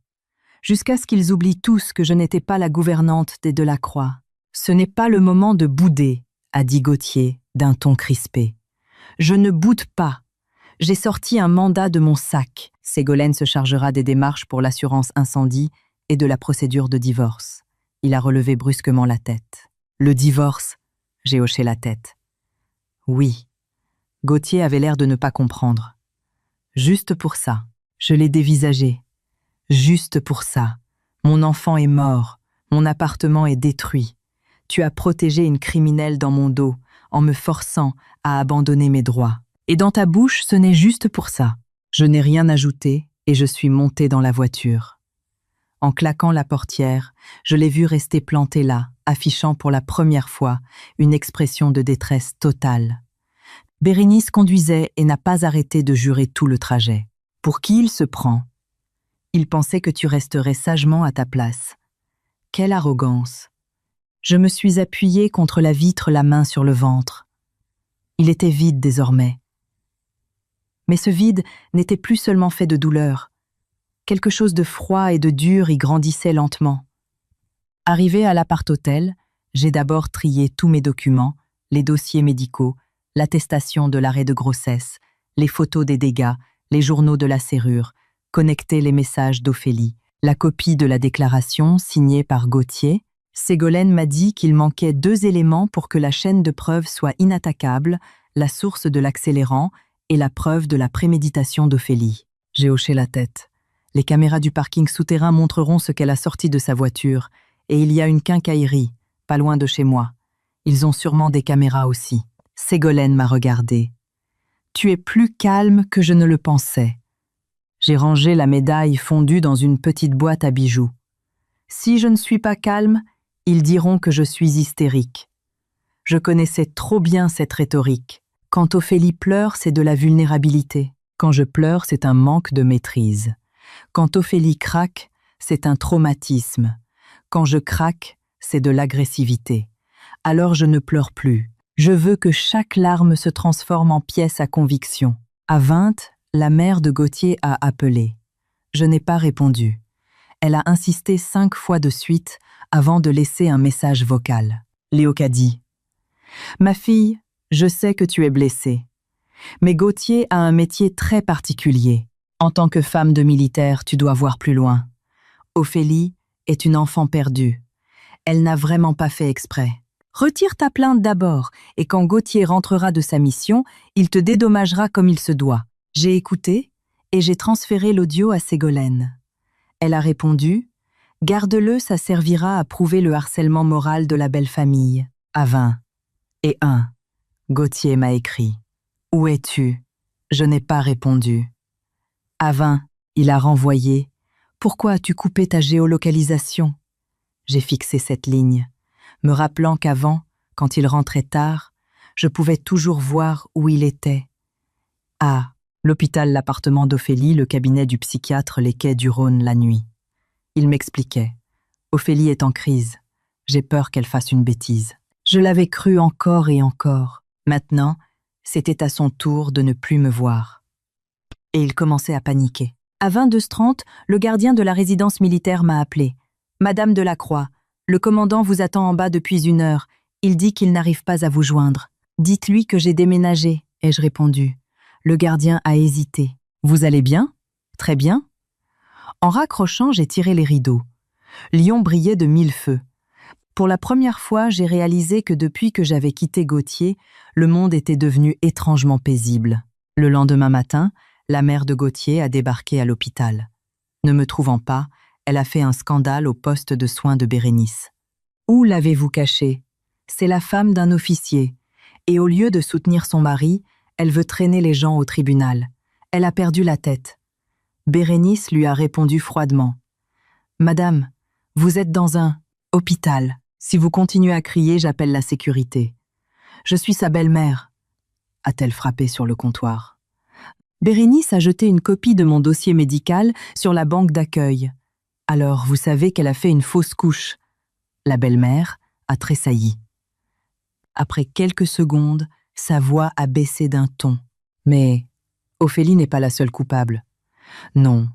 Jusqu'à ce qu'ils oublient tous que je n'étais pas la gouvernante des Delacroix. Ce n'est pas le moment de bouder, a dit Gauthier d'un ton crispé. Je ne boude pas. J'ai sorti un mandat de mon sac. Ségolène se chargera des démarches pour l'assurance incendie et de la procédure de divorce. Il a relevé brusquement la tête. Le divorce, j'ai hoché la tête. Oui. Gauthier avait l'air de ne pas comprendre. Juste pour ça, je l'ai dévisagé. Juste pour ça. Mon enfant est mort, mon appartement est détruit. Tu as protégé une criminelle dans mon dos, en me forçant à abandonner mes droits. Et dans ta bouche, ce n'est juste pour ça. Je n'ai rien ajouté et je suis montée dans la voiture. En claquant la portière, je l'ai vu rester planté là, affichant pour la première fois une expression de détresse totale. Bérénice conduisait et n'a pas arrêté de jurer tout le trajet. Pour qui il se prend? Il pensait que tu resterais sagement à ta place. Quelle arrogance! Je me suis appuyée contre la vitre, la main sur le ventre. Il était vide désormais. Mais ce vide n'était plus seulement fait de douleur. Quelque chose de froid et de dur y grandissait lentement. Arrivé à l'appart-hôtel, j'ai d'abord trié tous mes documents, les dossiers médicaux, l'attestation de l'arrêt de grossesse, les photos des dégâts, les journaux de la serrure, connecté les messages d'Ophélie, la copie de la déclaration signée par Gauthier. Ségolène m'a dit qu'il manquait 2 éléments pour que la chaîne de preuves soit inattaquable, la source de l'accélérant et la preuve de la préméditation d'Ophélie. J'ai hoché la tête. Les caméras du parking souterrain montreront ce qu'elle a sorti de sa voiture, et il y a une quincaillerie, pas loin de chez moi. Ils ont sûrement des caméras aussi. Ségolène m'a regardé. « Tu es plus calme que je ne le pensais. » J'ai rangé la médaille fondue dans une petite boîte à bijoux. Si je ne suis pas calme, ils diront que je suis hystérique. Je connaissais trop bien cette rhétorique. Quand Ophélie pleure, c'est de la vulnérabilité. Quand je pleure, c'est un manque de maîtrise. Quand Ophélie craque, c'est un traumatisme. Quand je craque, c'est de l'agressivité. Alors je ne pleure plus. Je veux que chaque larme se transforme en pièce à conviction. À 20, la mère de Gauthier a appelé. Je n'ai pas répondu. Elle a insisté 5 fois de suite avant de laisser un message vocal. Léocadie. « Ma fille, je sais que tu es blessée. Mais Gauthier a un métier très particulier. En tant que femme de militaire, tu dois voir plus loin. Ophélie est une enfant perdue. Elle n'a vraiment pas fait exprès. Retire ta plainte d'abord, et quand Gauthier rentrera de sa mission, il te dédommagera comme il se doit. » J'ai écouté et j'ai transféré l'audio à Ségolène. Elle a répondu « Garde-le, ça servira à prouver le harcèlement moral de la belle famille. » À 20. Et 1. Gauthier m'a écrit « Où es-tu » Je n'ai pas répondu. À 20, il a renvoyé « Pourquoi as-tu coupé ta géolocalisation ?» J'ai fixé cette ligne, me rappelant qu'avant, quand il rentrait tard, je pouvais toujours voir où il était. Ah, l'hôpital, l'appartement d'Ophélie, le cabinet du psychiatre, les quais du Rhône la nuit. Il m'expliquait. Ophélie est en crise. J'ai peur qu'elle fasse une bêtise. Je l'avais cru encore et encore. Maintenant, c'était à son tour de ne plus me voir. Et il commençait à paniquer. À 22h30, le gardien de la résidence militaire m'a appelé. « Madame Delacroix, le commandant vous attend en bas depuis 1 heure. Il dit qu'il n'arrive pas à vous joindre. Dites-lui que j'ai déménagé, » ai-je répondu. Le gardien a hésité. « Vous allez bien ? Très bien. » En raccrochant, j'ai tiré les rideaux. Lyon brillait de 1000 feux. Pour la première fois, j'ai réalisé que depuis que j'avais quitté Gauthier, le monde était devenu étrangement paisible. Le lendemain matin, la mère de Gauthier a débarqué à l'hôpital. Ne me trouvant pas, elle a fait un scandale au poste de soins de Bérénice. « Où l'avez-vous caché ? C'est la femme d'un officier. Et au lieu de soutenir son mari, elle veut traîner les gens au tribunal. Elle a perdu la tête. » Bérénice lui a répondu froidement. « Madame, vous êtes dans un hôpital. Si vous continuez à crier, j'appelle la sécurité. Je suis sa belle-mère. » a-t-elle frappé sur le comptoir. Bérénice a jeté une copie de mon dossier médical sur la banque d'accueil. Alors, vous savez qu'elle a fait une fausse couche. La belle-mère a tressailli. Après quelques secondes, sa voix a baissé d'un ton. Mais Ophélie n'est pas la seule coupable. Non.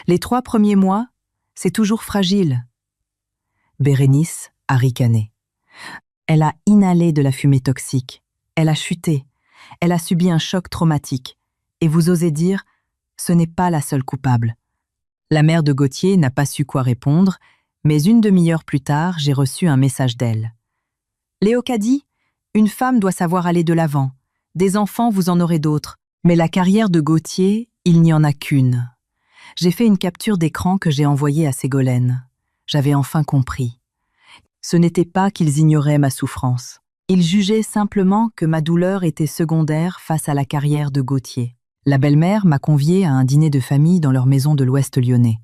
Les 3 premiers mois, c'est toujours fragile. Bérénice a ricané. Elle a inhalé de la fumée toxique. Elle a chuté. Elle a subi un choc traumatique. Et vous osez dire, ce n'est pas la seule coupable. La mère de Gauthier n'a pas su quoi répondre, mais 1 demi-heure plus tard, j'ai reçu un message d'elle. « Léocadie, une femme doit savoir aller de l'avant. Des enfants, vous en aurez d'autres. Mais la carrière de Gauthier, il n'y en a qu'une. » J'ai fait une capture d'écran que j'ai envoyée à Ségolène. J'avais enfin compris. Ce n'était pas qu'ils ignoraient ma souffrance. Il jugeait simplement que ma douleur était secondaire face à la carrière de Gauthier. La belle-mère m'a conviée à un dîner de famille dans leur maison de l'Ouest lyonnais.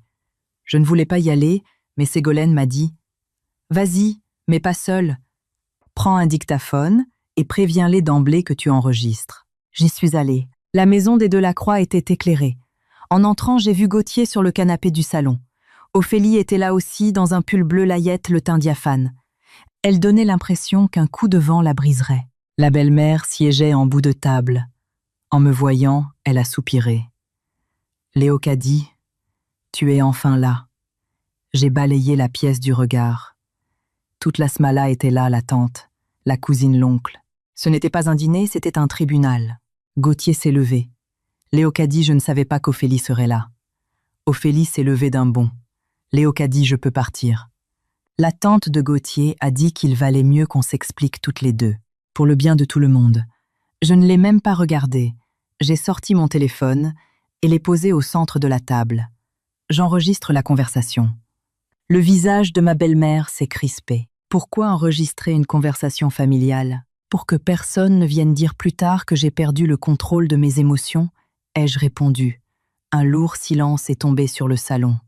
Je ne voulais pas y aller, mais Ségolène m'a dit « Vas-y, mais pas seule. Prends un dictaphone et préviens-les d'emblée que tu enregistres. » J'y suis allée. La maison des Delacroix était éclairée. En entrant, j'ai vu Gauthier sur le canapé du salon. Ophélie était là aussi, dans un pull bleu layette, le teint diaphane. Elle donnait l'impression qu'un coup de vent la briserait. La belle-mère siégeait en bout de table. En me voyant, elle a soupiré. « Léocadie, tu es enfin là. » J'ai balayé la pièce du regard. Toute la smala était là, la tante, la cousine, l'oncle. Ce n'était pas un dîner, c'était un tribunal. Gauthier s'est levé. Léocadie, je ne savais pas qu'Ophélie serait là. Ophélie s'est levée d'un bond. Léocadie, je peux partir. La tante de Gauthier a dit qu'il valait mieux qu'on s'explique toutes les deux, pour le bien de tout le monde. Je ne l'ai même pas regardé. J'ai sorti mon téléphone et l'ai posé au centre de la table. J'enregistre la conversation. Le visage de ma belle-mère s'est crispé. Pourquoi enregistrer une conversation familiale? Pour que personne ne vienne dire plus tard que j'ai perdu le contrôle de mes émotions, ai-je répondu. Un lourd silence est tombé sur le salon.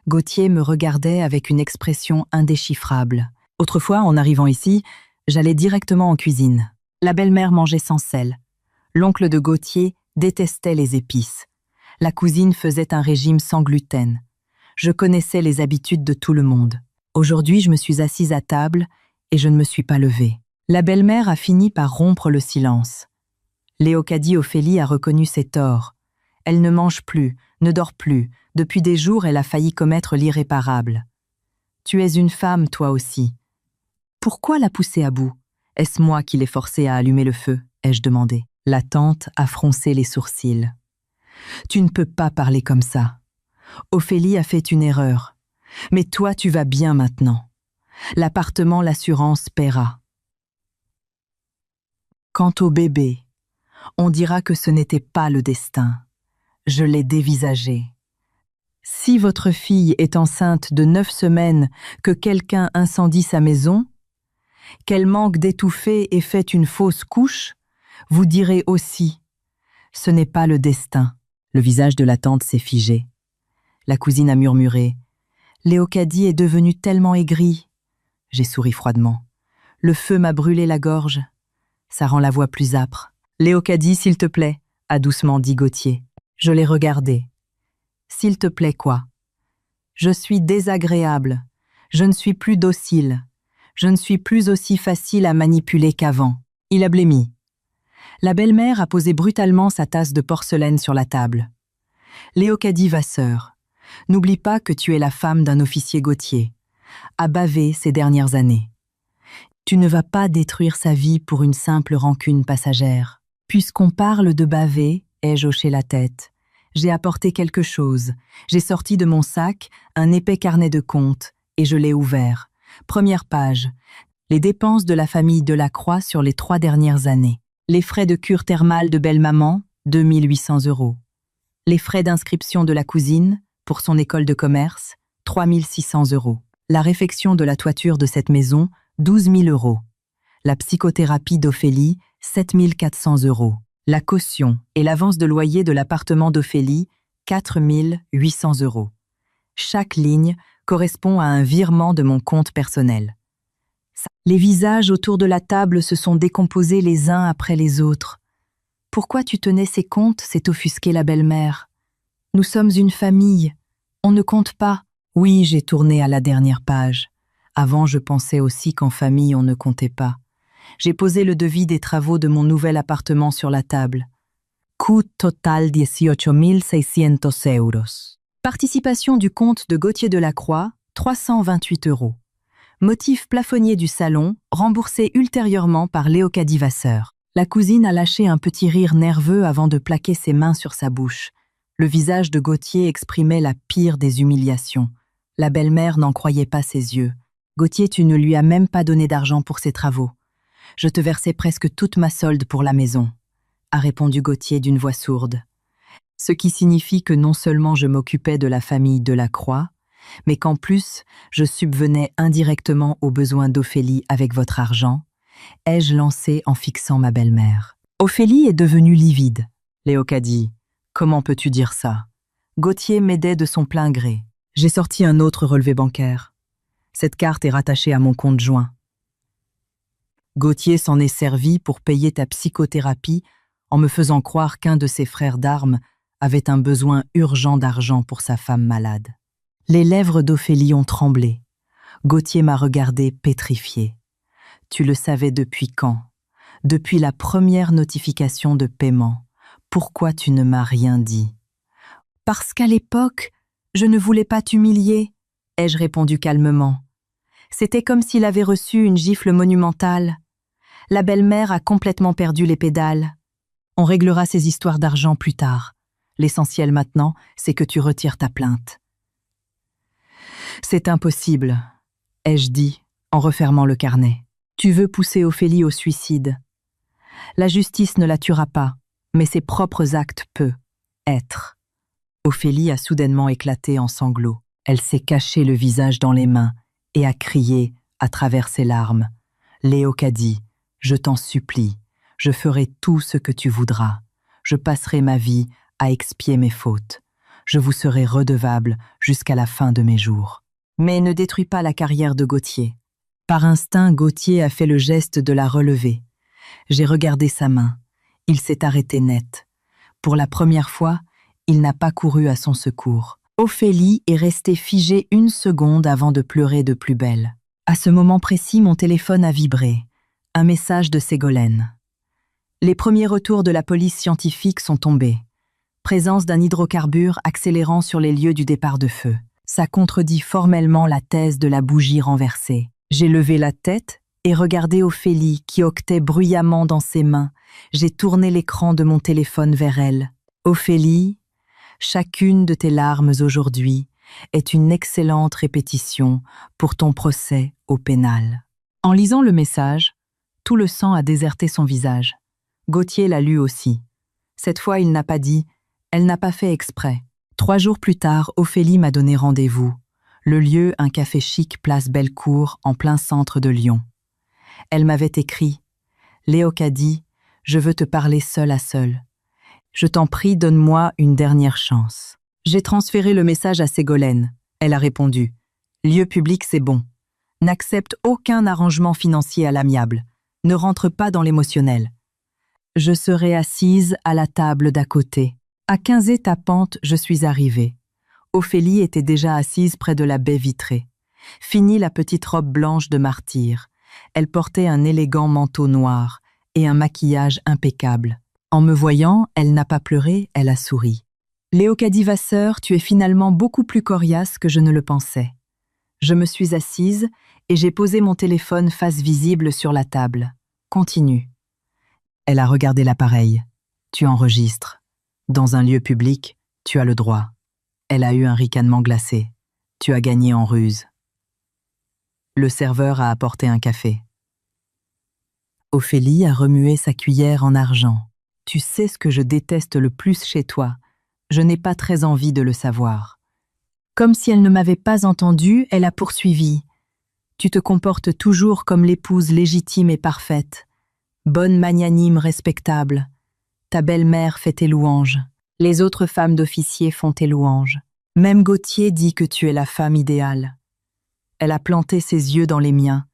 Gauthier me regardait avec une expression indéchiffrable. Autrefois, en arrivant ici, j'allais directement en cuisine. La belle-mère mangeait sans sel. L'oncle de Gauthier détestait les épices. La cousine faisait un régime sans gluten. Je connaissais les habitudes de tout le monde. Aujourd'hui, je me suis assise à table et je ne me suis pas levée. La belle-mère a fini par rompre le silence. Léocadie Ophélie a reconnu ses torts. Elle ne mange plus, ne dort plus. Depuis des jours, elle a failli commettre l'irréparable. Tu es une femme, toi aussi. Pourquoi la pousser à bout? Est-ce moi qui l'ai forcée à allumer le feu? Ai-je demandé. La tante a froncé les sourcils. Tu ne peux pas parler comme ça. Ophélie a fait une erreur. Mais toi, tu vas bien maintenant. L'appartement, l'assurance paiera. Quant au bébé, on dira que ce n'était pas le destin. Je l'ai dévisagé. Si votre fille est enceinte de 9 semaines, que quelqu'un incendie sa maison, qu'elle manque d'étouffer et fait une fausse couche, vous direz aussi « ce n'est pas le destin ». Le visage de la tante s'est figé. La cousine a murmuré « Léocadie est devenue tellement aigrie ». J'ai souri froidement. Le feu m'a brûlé la gorge. Ça rend la voix plus âpre. « Léocadie, s'il te plaît », a doucement dit Gauthier. Je l'ai regardé. « S'il te plaît quoi ? Je suis désagréable. Je ne suis plus docile. Je ne suis plus aussi facile à manipuler qu'avant. » Il a blêmi. La belle-mère a posé brutalement sa tasse de porcelaine sur la table. « Léocadie Vasseur, n'oublie pas que tu es la femme d'un officier Gauthier, a bavé ces dernières années. Tu ne vas pas détruire sa vie pour une simple rancune passagère. Puisqu'on parle de baver, ai-je hoché la tête. J'ai apporté quelque chose. J'ai sorti de mon sac un épais carnet de comptes et je l'ai ouvert. Première page. Les dépenses de la famille Delacroix sur les 3 dernières années. Les frais de cure thermale de belle-maman, 2 800 €. Les frais d'inscription de la cousine, pour son école de commerce, 3 600 €. La réfection de la toiture de cette maison, 12 000 €. La psychothérapie d'Ophélie, 7 400 €. La caution et l'avance de loyer de l'appartement d'Ophélie, 4 800 €. Chaque ligne correspond à un virement de mon compte personnel. Les visages autour de la table se sont décomposés les uns après les autres. « Pourquoi tu tenais ces comptes ?» s'est offusquée la belle-mère. « Nous sommes une famille. On ne compte pas. » Oui, j'ai tourné à la dernière page. Avant, je pensais aussi qu'en famille, on ne comptait pas. J'ai posé le devis des travaux de mon nouvel appartement sur la table. Coût total 18 600 €. Participation du comte de Gauthier Delacroix, 328 €. Motif plafonnier du salon, remboursé ultérieurement par Léocadie Vasseur. La cousine a lâché un petit rire nerveux avant de plaquer ses mains sur sa bouche. Le visage de Gauthier exprimait la pire des humiliations. La belle-mère n'en croyait pas ses yeux. « Gauthier, tu ne lui as même pas donné d'argent pour ses travaux. Je te versais presque toute ma solde pour la maison, » a répondu Gauthier d'une voix sourde. Ce qui signifie que non seulement je m'occupais de la famille Delacroix, mais qu'en plus, je subvenais indirectement aux besoins d'Ophélie avec votre argent, ai-je lancé en fixant ma belle-mère. Ophélie est devenue livide. Léocadie, comment peux-tu dire ça? Gauthier m'aidait de son plein gré. J'ai sorti un autre relevé bancaire. Cette carte est rattachée à mon compte joint. Gauthier s'en est servi pour payer ta psychothérapie en me faisant croire qu'un de ses frères d'armes avait un besoin urgent d'argent pour sa femme malade. Les lèvres d'Ophélie ont tremblé. Gauthier m'a regardé pétrifié. Tu le savais depuis quand? Depuis la première notification de paiement. Pourquoi tu ne m'as rien dit? Parce qu'à l'époque, je ne voulais pas t'humilier, ai-je répondu calmement. C'était comme s'il avait reçu une gifle monumentale. La belle-mère a complètement perdu les pédales. On réglera ces histoires d'argent plus tard. L'essentiel maintenant, c'est que tu retires ta plainte. C'est impossible, ai-je dit, en refermant le carnet. Tu veux pousser Ophélie au suicide. La justice ne la tuera pas, mais ses propres actes peuvent être. Ophélie a soudainement éclaté en sanglots. Elle s'est cachée le visage dans les mains et a crié à travers ses larmes. Léocadie, je t'en supplie, je ferai tout ce que tu voudras. Je passerai ma vie à expier mes fautes. Je vous serai redevable jusqu'à la fin de mes jours. Mais ne détruis pas la carrière de Gauthier. Par instinct, Gauthier a fait le geste de la relever. J'ai regardé sa main. Il s'est arrêté net. Pour la première fois, il n'a pas couru à son secours. Ophélie est restée figée une seconde avant de pleurer de plus belle. À ce moment précis, mon téléphone a vibré. Un message de Ségolène. Les premiers retours de la police scientifique sont tombés. Présence d'un hydrocarbure accélérant sur les lieux du départ de feu. Ça contredit formellement la thèse de la bougie renversée. J'ai levé la tête et regardé Ophélie qui octait bruyamment dans ses mains. J'ai tourné l'écran de mon téléphone vers elle. Ophélie, chacune de tes larmes aujourd'hui est une excellente répétition pour ton procès au pénal. En lisant le message, tout le sang a déserté son visage. Gauthier l'a lu aussi. Cette fois, il n'a pas dit, elle n'a pas fait exprès. 3 jours plus tard, Ophélie m'a donné rendez-vous. Le lieu, un café chic place Bellecour, en plein centre de Lyon. Elle m'avait écrit « Léocadie, je veux te parler seul à seul. Je t'en prie, donne-moi une dernière chance. » J'ai transféré le message à Ségolène. Elle a répondu « Lieu public, c'est bon. N'accepte aucun arrangement financier à l'amiable. Ne rentre pas dans l'émotionnel. Je serai assise à la table d'à côté. » À 15 tapante, je suis arrivée. Ophélie était déjà assise près de la baie vitrée. Fini la petite robe blanche de martyr. Elle portait un élégant manteau noir et un maquillage impeccable. En me voyant, elle n'a pas pleuré, elle a souri. « Léocadie Vasseur, tu es finalement beaucoup plus coriace que je ne le pensais. » Je me suis assise et j'ai posé mon téléphone face visible sur la table. « Continue. » Elle a regardé l'appareil. « Tu enregistres. Dans un lieu public, tu as le droit. » Elle a eu un ricanement glacé. « Tu as gagné en ruse. » Le serveur a apporté un café. Ophélie a remué sa cuillère en argent. « Tu sais ce que je déteste le plus chez toi. Je n'ai pas très envie de le savoir. » Comme si elle ne m'avait pas entendue, elle a poursuivi. « Tu te comportes toujours comme l'épouse légitime et parfaite. Bonne, magnanime, respectable. Ta belle-mère fait tes louanges. Les autres femmes d'officiers font tes louanges. Même Gauthier dit que tu es la femme idéale. » Elle a planté ses yeux dans les miens,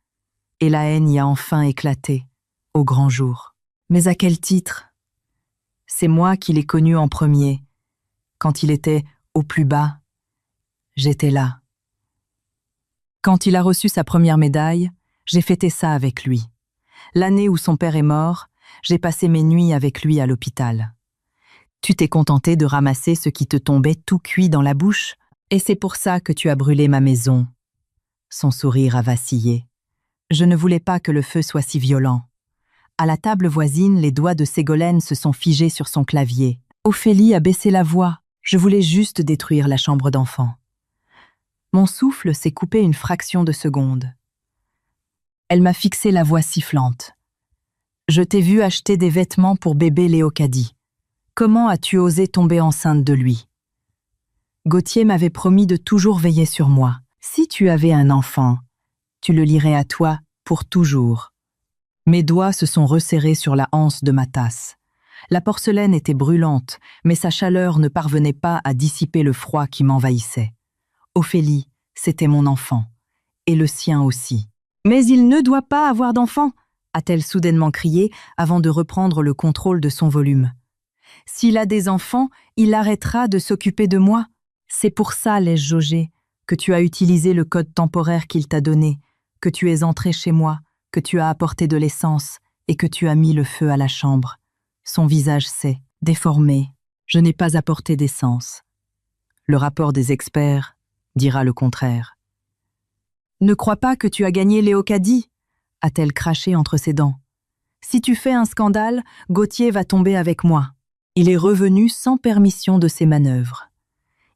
et la haine y a enfin éclaté, au grand jour. Mais à quel titre? C'est moi qui l'ai connu en premier. Quand il était au plus bas, j'étais là. Quand il a reçu sa première médaille, j'ai fêté ça avec lui. L'année où son père est mort, j'ai passé mes nuits avec lui à l'hôpital. Tu t'es contenté de ramasser ce qui te tombait tout cuit dans la bouche, et c'est pour ça que tu as brûlé ma maison. Son sourire a vacillé. Je ne voulais pas que le feu soit si violent. À la table voisine, les doigts de Ségolène se sont figés sur son clavier. Ophélie a baissé la voix. Je voulais juste détruire la chambre d'enfant. Mon souffle s'est coupé une fraction de seconde. Elle m'a fixé la voix sifflante. Je t'ai vu acheter des vêtements pour bébé Léocadie. Comment as-tu osé tomber enceinte de lui? Gauthier m'avait promis de toujours veiller sur moi. Si tu avais un enfant, tu le lirais à toi pour toujours. Mes doigts se sont resserrés sur la anse de ma tasse. La porcelaine était brûlante, mais sa chaleur ne parvenait pas à dissiper le froid qui m'envahissait. Ophélie, c'était mon enfant, et le sien aussi. « Mais il ne doit pas avoir d'enfant !» a-t-elle soudainement crié avant de reprendre le contrôle de son volume. « S'il a des enfants, il arrêtera de s'occuper de moi. C'est pour ça, l'ai-je jaugé, que tu as utilisé le code temporaire qu'il t'a donné, que tu es entré chez moi, que tu as apporté de l'essence et que tu as mis le feu à la chambre. Son visage s'est déformé. Je n'ai pas apporté d'essence. Le rapport des experts dira le contraire. « Ne crois pas que tu as gagné Léocadie !» a-t-elle craché entre ses dents. « Si tu fais un scandale, Gauthier va tomber avec moi. » Il est revenu sans permission de ses manœuvres.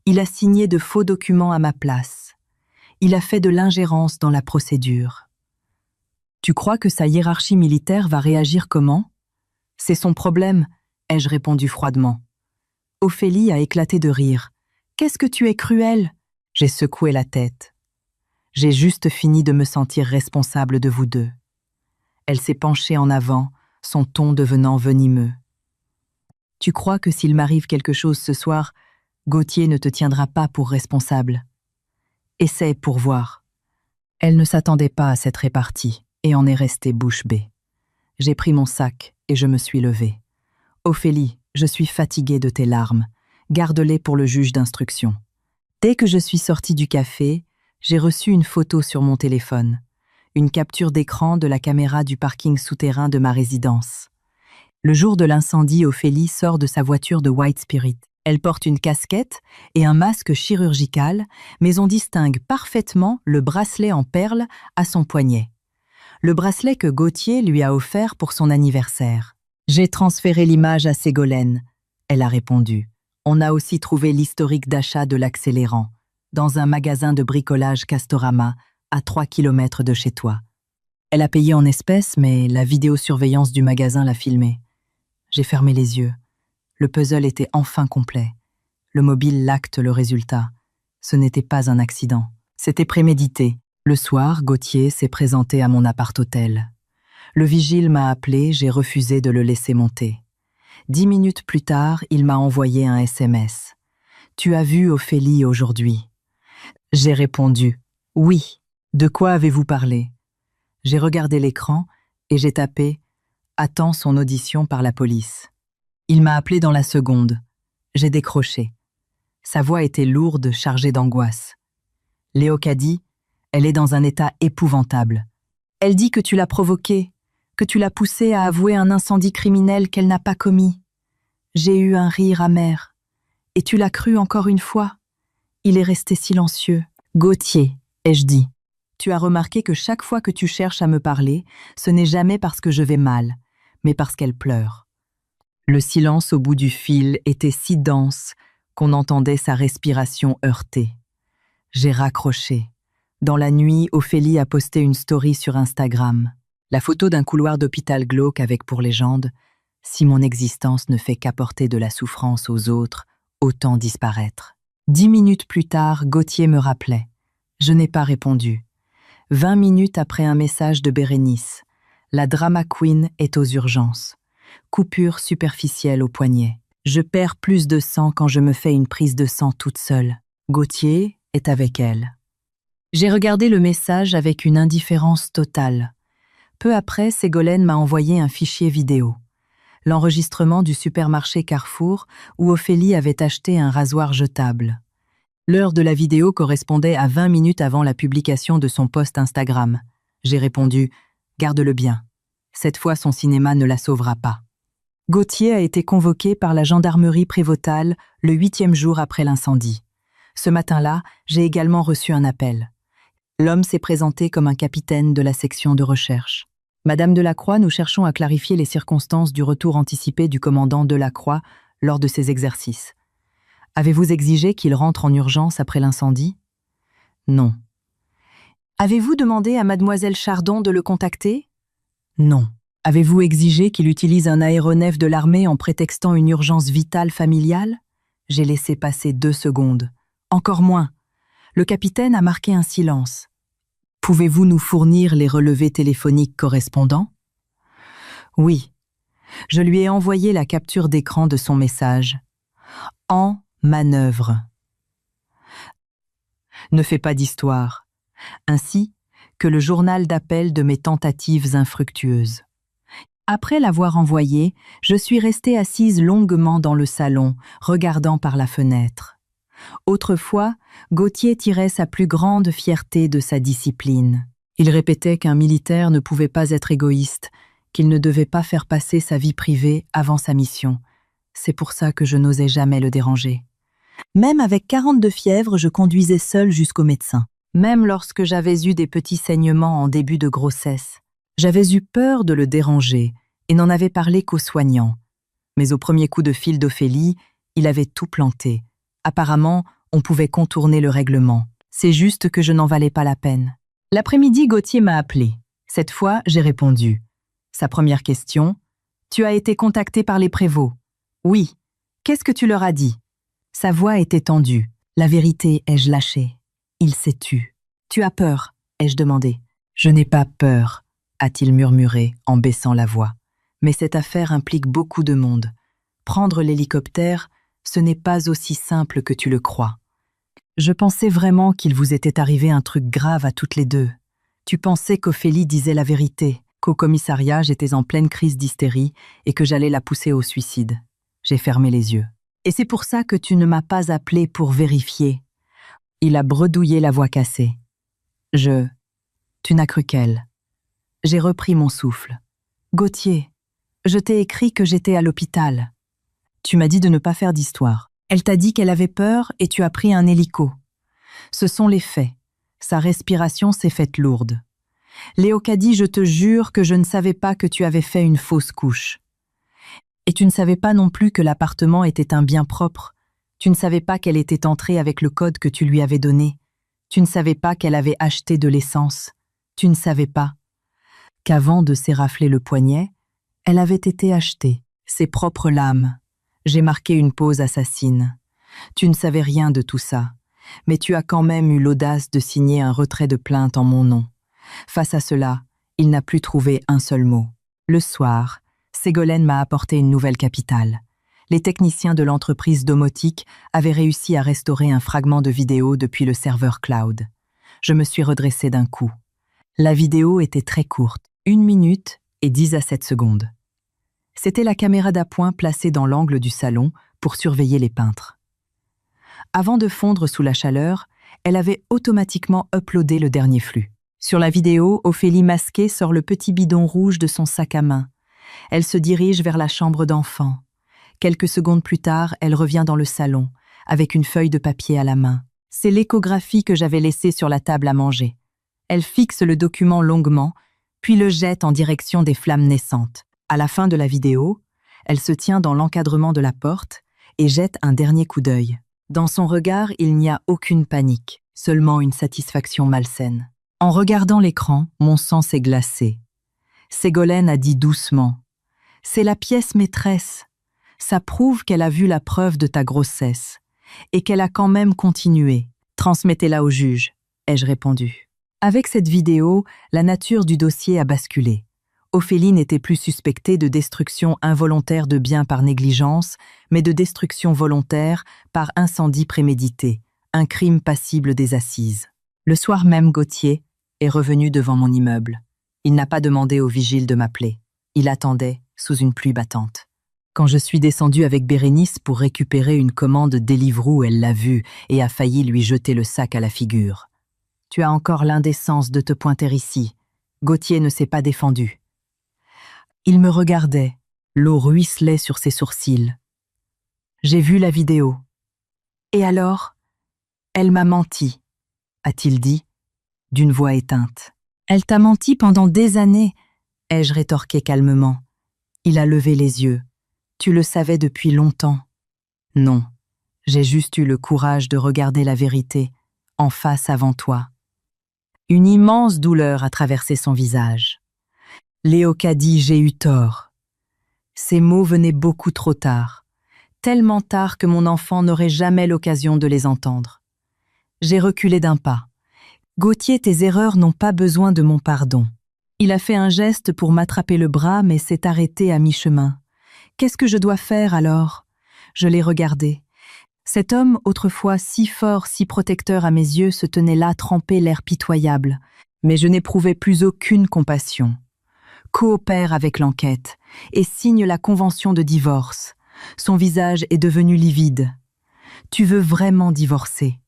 Il a signé de faux documents à ma place. Il a fait de l'ingérence dans la procédure. Tu crois que sa hiérarchie militaire va réagir comment ? C'est son problème, ai-je répondu froidement. Ophélie a éclaté de rire. Qu'est-ce que tu es cruelle ? J'ai secoué la tête. J'ai juste fini de me sentir responsable de vous deux. Elle s'est penchée en avant, son ton devenant venimeux. Tu crois que s'il m'arrive quelque chose ce soir, Gauthier ne te tiendra pas pour responsable ? Essaie pour voir. Elle ne s'attendait pas à cette répartie et en est restée bouche bée. J'ai pris mon sac et je me suis levée. Ophélie, je suis fatiguée de tes larmes. Garde-les pour le juge d'instruction. Dès que je suis sortie du café, j'ai reçu une photo sur mon téléphone. Une capture d'écran de la caméra du parking souterrain de ma résidence. Le jour de l'incendie, Ophélie sort de sa voiture de White Spirit. Elle porte une casquette et un masque chirurgical, mais on distingue parfaitement le bracelet en perles à son poignet. Le bracelet que Gauthier lui a offert pour son anniversaire. J'ai transféré l'image à Ségolène. Elle a répondu. On a aussi trouvé l'historique d'achat de l'accélérant, dans un magasin de bricolage Castorama, à 3 km de chez toi. Elle a payé en espèces, mais la vidéosurveillance du magasin l'a filmé. J'ai fermé les yeux. Le puzzle était enfin complet. Le mobile l'acte le résultat. Ce n'était pas un accident. C'était prémédité. Le soir, Gauthier s'est présenté à mon appart-hôtel. Le vigile m'a appelé, j'ai refusé de le laisser monter. 10 minutes plus tard, il m'a envoyé un SMS. « Tu as vu Ophélie aujourd'hui ?» J'ai répondu « Oui. De quoi avez-vous parlé ?» J'ai regardé l'écran et j'ai tapé « Attends son audition par la police ». Il m'a appelé dans la seconde. J'ai décroché. Sa voix était lourde, chargée d'angoisse. « Léocadie, elle est dans un état épouvantable. Elle dit que tu l'as provoquée, que tu l'as poussée à avouer un incendie criminel qu'elle n'a pas commis. J'ai eu un rire amer. Et tu l'as cru encore une fois ?» Il est resté silencieux. « Gauthier, ai-je dit. Tu as remarqué que chaque fois que tu cherches à me parler, ce n'est jamais parce que je vais mal, mais parce qu'elle pleure. » Le silence au bout du fil était si dense qu'on entendait sa respiration heurtée. J'ai raccroché. Dans la nuit, Ophélie a posté une story sur Instagram. La photo d'un couloir d'hôpital glauque avec pour légende « Si mon existence ne fait qu'apporter de la souffrance aux autres, autant disparaître. » 10 minutes plus tard, Gauthier me rappelait. Je n'ai pas répondu. 20 minutes après un message de Bérénice. La drama queen est aux urgences. Coupure superficielle au poignet. Je perds plus de sang quand je me fais une prise de sang toute seule. Gauthier est avec elle. J'ai regardé le message avec une indifférence totale. Peu après, Ségolène m'a envoyé un fichier vidéo. L'enregistrement du supermarché Carrefour où Ophélie avait acheté un rasoir jetable. L'heure de la vidéo correspondait à 20 minutes avant la publication de son post Instagram. J'ai répondu « Garde-le bien. Cette fois, son cinéma ne la sauvera pas. » Gauthier a été convoqué par la gendarmerie prévôtale le 8e jour après l'incendie. Ce matin-là, j'ai également reçu un appel. L'homme s'est présenté comme un capitaine de la section de recherche. Madame Delacroix, nous cherchons à clarifier les circonstances du retour anticipé du commandant Delacroix lors de ses exercices. Avez-vous exigé qu'il rentre en urgence après l'incendie ? Non. Avez-vous demandé à mademoiselle Chardon de le contacter ? Non. Avez-vous exigé qu'il utilise un aéronef de l'armée en prétextant une urgence vitale familiale ? J'ai laissé passer 2 secondes. Encore moins. Le capitaine a marqué un silence. Pouvez-vous nous fournir les relevés téléphoniques correspondants ? Oui, je lui ai envoyé la capture d'écran de son message. En manœuvre. Ne fais pas d'histoire, ainsi que le journal d'appel de mes tentatives infructueuses. Après l'avoir envoyé, je suis restée assise longuement dans le salon, regardant par la fenêtre. Autrefois, Gauthier tirait sa plus grande fierté de sa discipline. Il répétait qu'un militaire ne pouvait pas être égoïste, qu'il ne devait pas faire passer sa vie privée avant sa mission. C'est pour ça que je n'osais jamais le déranger. Même avec 42 fièvres, je conduisais seule jusqu'au médecin. Même lorsque j'avais eu des petits saignements en début de grossesse, j'avais eu peur de le déranger et n'en avais parlé qu'aux soignants. Mais au premier coup de fil d'Ophélie, il avait tout planté. Apparemment, on pouvait contourner le règlement. C'est juste que je n'en valais pas la peine. L'après-midi, Gauthier m'a appelé. Cette fois, j'ai répondu. Sa première question: « Tu as été contacté par les prévôts ? » « Oui. Qu'est-ce que tu leur as dit ?» Sa voix était tendue. « La vérité, ai-je lâché. Il s'est tu. »« Tu as peur ?» ai-je demandé. « Je n'ai pas peur, » a-t-il murmuré en baissant la voix. « Mais cette affaire implique beaucoup de monde. Prendre l'hélicoptère, ce n'est pas aussi simple que tu le crois. Je pensais vraiment qu'il vous était arrivé un truc grave à toutes les deux. Tu pensais qu'Ophélie disait la vérité, qu'au commissariat j'étais en pleine crise d'hystérie et que j'allais la pousser au suicide. J'ai fermé les yeux. Et c'est pour ça que tu ne m'as pas appelé pour vérifier. » Il a bredouillé la voix cassée. « Tu n'as cru qu'elle. » J'ai repris mon souffle. « Gauthier, je t'ai écrit que j'étais à l'hôpital. Tu m'as dit de ne pas faire d'histoire. Elle t'a dit qu'elle avait peur et tu as pris un hélico. Ce sont les faits. Sa respiration s'est faite lourde. Léocadie, je te jure que je ne savais pas que tu avais fait une fausse couche. Et tu ne savais pas non plus que l'appartement était un bien propre. Tu ne savais pas qu'elle était entrée avec le code que tu lui avais donné. Tu ne savais pas qu'elle avait acheté de l'essence. Tu ne savais pas qu'avant de s'érafler le poignet, elle avait été achetée, ses propres lames. J'ai marqué une pause assassine. Tu ne savais rien de tout ça, mais tu as quand même eu l'audace de signer un retrait de plainte en mon nom. Face à cela, il n'a plus trouvé un seul mot. Le soir, Ségolène m'a apporté une nouvelle capitale. Les techniciens de l'entreprise domotique avaient réussi à restaurer un fragment de vidéo depuis le serveur cloud. Je me suis redressée d'un coup. La vidéo était très courte, 1 minute et 10 à 7 secondes. C'était la caméra d'appoint placée dans l'angle du salon pour surveiller les peintres. Avant de fondre sous la chaleur, elle avait automatiquement uploadé le dernier flux. Sur la vidéo, Ophélie masquée sort le petit bidon rouge de son sac à main. Elle se dirige vers la chambre d'enfant. Quelques secondes plus tard, elle revient dans le salon, avec une feuille de papier à la main. C'est l'échographie que j'avais laissée sur la table à manger. Elle fixe le document longuement, puis le jette en direction des flammes naissantes. À la fin de la vidéo, elle se tient dans l'encadrement de la porte et jette un dernier coup d'œil. Dans son regard, il n'y a aucune panique, seulement une satisfaction malsaine. En regardant l'écran, mon sang s'est glacé. Ségolène a dit doucement: « C'est la pièce maîtresse. Ça prouve qu'elle a vu la preuve de ta grossesse et qu'elle a quand même continué. Transmettez-la au juge, » ai-je répondu. Avec cette vidéo, la nature du dossier a basculé. Ophélie n'était plus suspectée de destruction involontaire de biens par négligence, mais de destruction volontaire par incendie prémédité, un crime passible des assises. Le soir même, Gauthier est revenu devant mon immeuble. Il n'a pas demandé au vigile de m'appeler. Il attendait sous une pluie battante. Quand je suis descendue avec Bérénice pour récupérer une commande Deliveroo, elle l'a vu et a failli lui jeter le sac à la figure. « Tu as encore l'indécence de te pointer ici. » Gauthier ne s'est pas défendu. Il me regardait, l'eau ruisselait sur ses sourcils. J'ai vu la vidéo. « Et alors ? Elle m'a menti, » a-t-il dit, d'une voix éteinte. « Elle t'a menti pendant des années, » ai-je rétorqué calmement. Il a levé les yeux. « Tu le savais depuis longtemps. » Non, j'ai juste eu le courage de regarder la vérité, en face avant toi. Une immense douleur a traversé son visage. Léocadie, j'ai eu tort. Ces mots venaient beaucoup trop tard, tellement tard que mon enfant n'aurait jamais l'occasion de les entendre. J'ai reculé d'un pas. Gauthier, tes erreurs n'ont pas besoin de mon pardon. Il a fait un geste pour m'attraper le bras, mais s'est arrêté à mi-chemin. Qu'est-ce que je dois faire alors? Je l'ai regardé. Cet homme, autrefois si fort, si protecteur à mes yeux, se tenait là trempé, l'air pitoyable. Mais je n'éprouvais plus aucune compassion. Coopère avec l'enquête et signe la convention de divorce. Son visage est devenu livide. Tu veux vraiment divorcer?